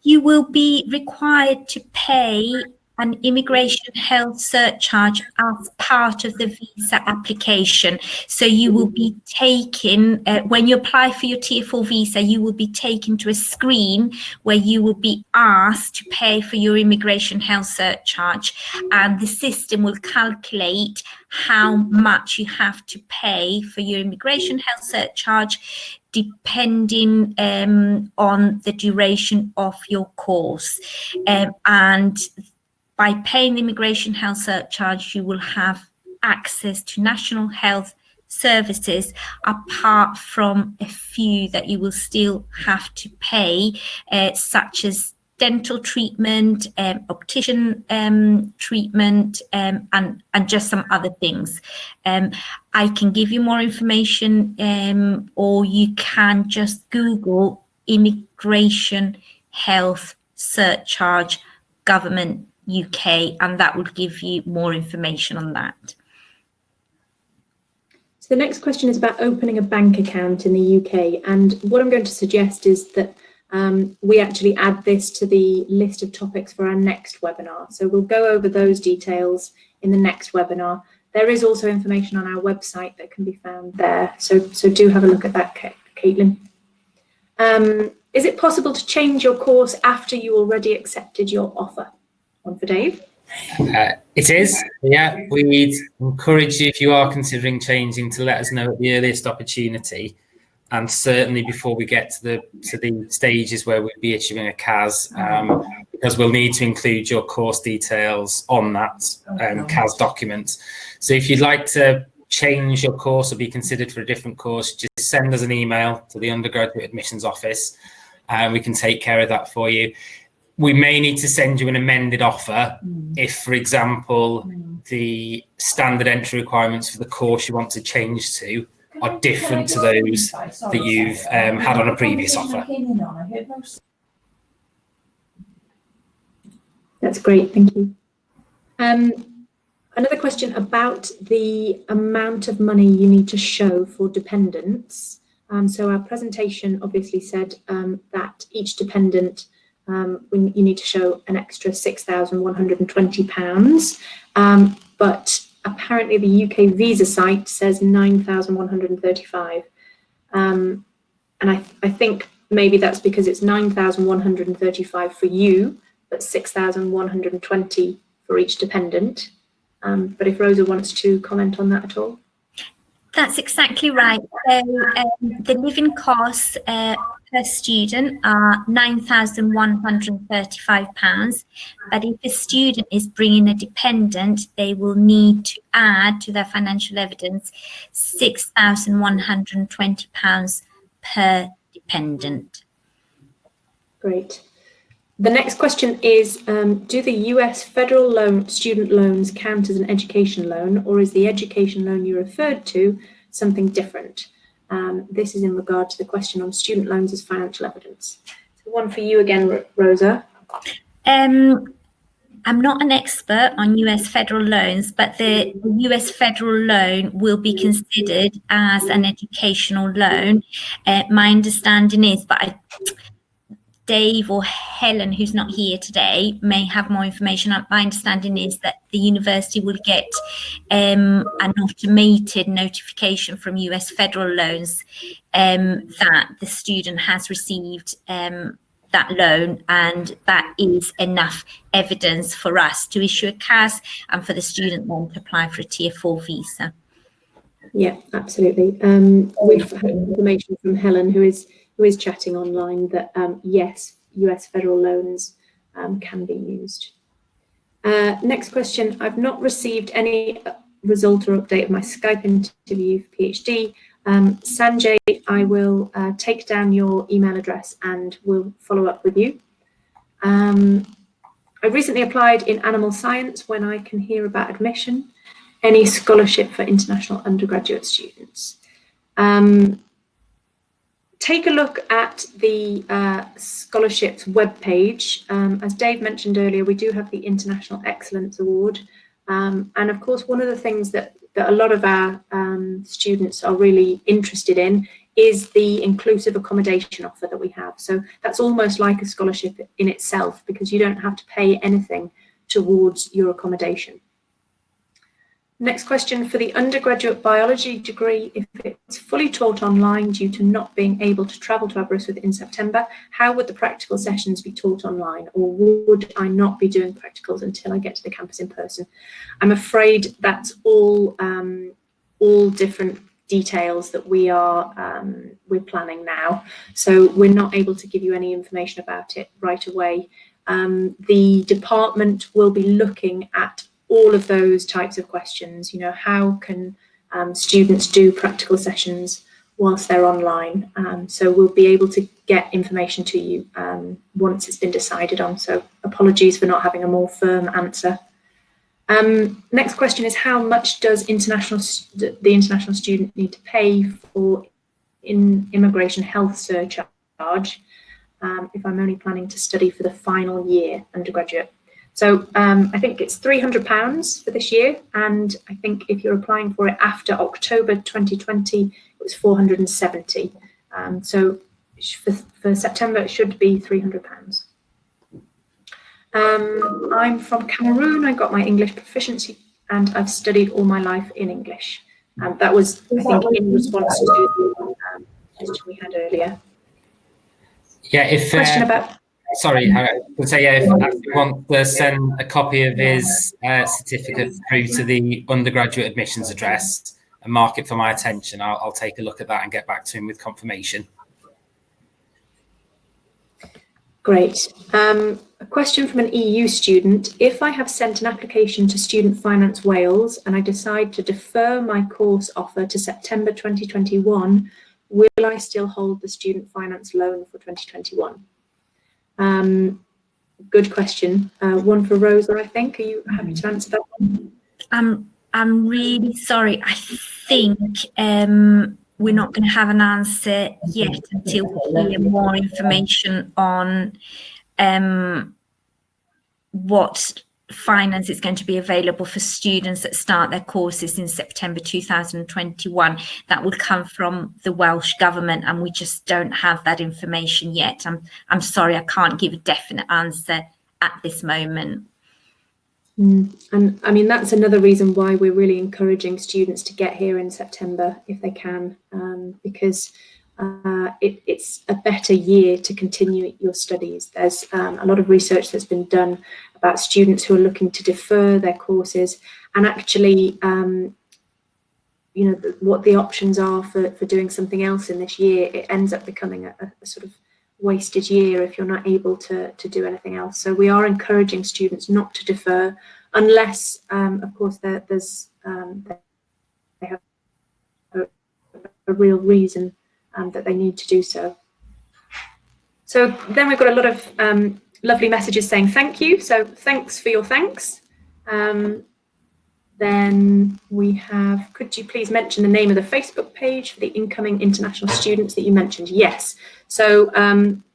you will be required to pay an immigration health surcharge as part of the visa application. So you will be taken, when you apply for your Tier 4 visa, you will be taken to a screen where you will be asked to pay for your immigration health surcharge, and the system will calculate how much you have to pay for your immigration health surcharge depending on the duration of your course. And by paying the immigration health surcharge, you will have access to national health services, apart from a few that you will still have to pay, such as dental treatment, optician treatment, and just some other things. I can give you more information, or you can just Google immigration health surcharge government UK, and that will give you more information on that.
So the next question is about opening a bank account in the UK, and what I'm going to suggest is that we actually add this to the list of topics for our next webinar. So we'll go over those details in the next webinar. There is also information on our website that can be found there. So do have a look at that, Caitlin. Is it possible to change your course after you already accepted your offer? One for Dave.
It is, yeah. We'd encourage you, if you are considering changing, to let us know at the earliest opportunity, and certainly before we get to the stages where we'd be issuing a CAS, because we'll need to include your course details on that CAS document. So if you'd like to change your course or be considered for a different course, just send us an email to the undergraduate admissions office, and we can take care of that for you. We may need to send you an amended offer if, for example, the standard entry requirements for the course you want to change to are different to those that you've had on a previous offer.
That's great, thank you. Another question about the amount of money you need to show for dependents. So our presentation obviously said that each dependent you need to show an extra £6,120, but apparently the UK visa site says £9,135, and I think maybe that's because it's £9,135 for you, but £6,120 for each dependent. But if Rosa wants to comment on that at all.
That's exactly right. So the living costs per student are £9,135, but if a student is bringing a dependent, they will need to add to their financial evidence £6,120 per dependent.
Great. The next question is, do the US federal student loans count as an education loan, or is the education loan you referred to something different? This is in regard to the question on student loans as financial evidence. So one for you again, Rosa.
I'm not an expert on US federal loans, but the US federal loan will be considered as an educational loan. My understanding is, but Dave or Helen, who's not here today, may have more information. My understanding is that the university will get an automated notification from US federal loans that the student has received that loan, and that is enough evidence for us to issue a CAS and for the student then to apply for a Tier 4 visa.
Yeah, absolutely. We've had information from Helen, who is chatting online, that yes, US federal loans can be used. Next question. I've not received any result or update of my Skype interview for PhD. Sanjay, I will take down your email address and we'll follow up with you. I recently applied in animal science. When I can hear about admission, any scholarship for international undergraduate students. Take a look at the scholarships webpage. As Dave mentioned earlier, we do have the International Excellence Award. And of course, one of the things that a lot of our students are really interested in is the inclusive accommodation offer that we have. So that's almost like a scholarship in itself, because you don't have to pay anything towards your accommodation. Next question, for the undergraduate biology degree, if it's fully taught online due to not being able to travel to Aberystwyth in September, how would the practical sessions be taught online, or would I not be doing practicals until I get to the campus in person? I'm afraid that's all different details that we're planning now, so we're not able to give you any information about it right away. The department will be looking at all of those types of questions. You know, how can students do practical sessions whilst they're online? So we'll be able to get information to you once it's been decided on. So apologies for not having a more firm answer. Next question is, how much does the international student need to pay for immigration health surcharge if I'm only planning to study for the final year undergraduate? So I think it's £300 for this year, and I think if you're applying for it after October 2020, it was £470. So for September, it should be £300. I'm from Cameroon. I got my English proficiency and I've studied all my life in English. That was, I think, in response to the question we had earlier.
Yeah, if
question about.
Sorry, I would say, yeah, if Ashley wants to send a copy of his certificate through to the undergraduate admissions address and mark it for my attention, I'll take a look at that and get back to him with confirmation.
Great. A question from an EU student. If I have sent an application to Student Finance Wales and I decide to defer my course offer to September 2021, will I still hold the student finance loan for 2021? Good question. One for Rosa, I think. Are you happy to answer that one?
I'm really sorry. I think we're not going to have an answer yet until we hear more information on what finance is going to be available for students that start their courses in September 2021. That will come from the Welsh Government, and we just don't have that information yet. I'm sorry, I can't give a definite answer at this moment.
And I mean, that's another reason why we're really encouraging students to get here in September if they can, because it's a better year to continue your studies. There's a lot of research that's been done about students who are looking to defer their courses, and actually, what the options are for doing something else in this year. It ends up becoming a sort of wasted year if you're not able to do anything else. So we are encouraging students not to defer unless, of course, they have a real reason that they need to do so. So then we've got a lot of lovely messages saying thank you. So thanks for your thanks. Then we have, could you please mention the name of the Facebook page for the incoming international students that you mentioned? Yes. So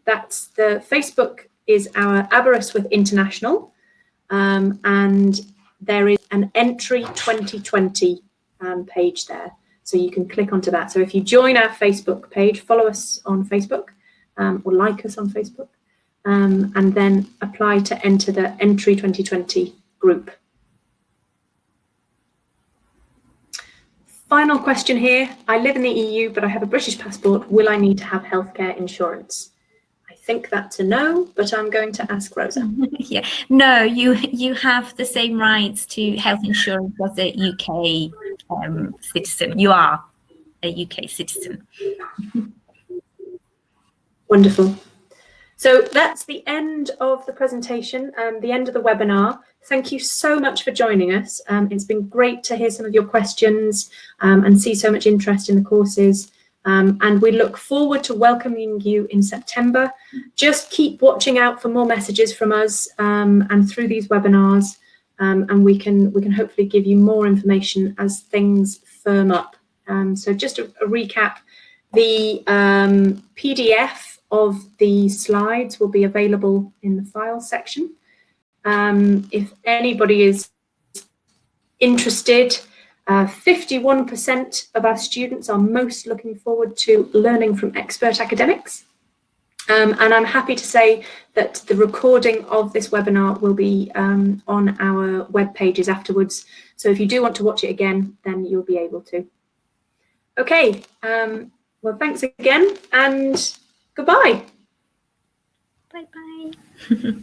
that's the Facebook is our Aberystwyth International, and there is an entry 2020 page there. So you can click onto that. So if you join our Facebook page, follow us on Facebook or like us on Facebook, and then apply to enter the entry 2020 group. Final question here. I live in the EU, but I have a British passport. Will I need to have healthcare insurance? I think that's a no, but I'm going to ask Rosa.
Yeah, no, you have the same rights to health insurance as a UK citizen. You are a UK citizen.
Wonderful. So that's the end of the presentation, the end of the webinar. Thank you so much for joining us. It's been great to hear some of your questions and see so much interest in the courses. And we look forward to welcoming you in September. Just keep watching out for more messages from us and through these webinars, and we can hopefully give you more information as things firm up. So just a recap, the PDF of the slides will be available in the files section. If anybody is interested, 51% of our students are most looking forward to learning from expert academics. And I'm happy to say that the recording of this webinar will be on our web pages afterwards. So if you do want to watch it again, then you'll be able to. Okay, well, thanks again and goodbye.
Bye-bye.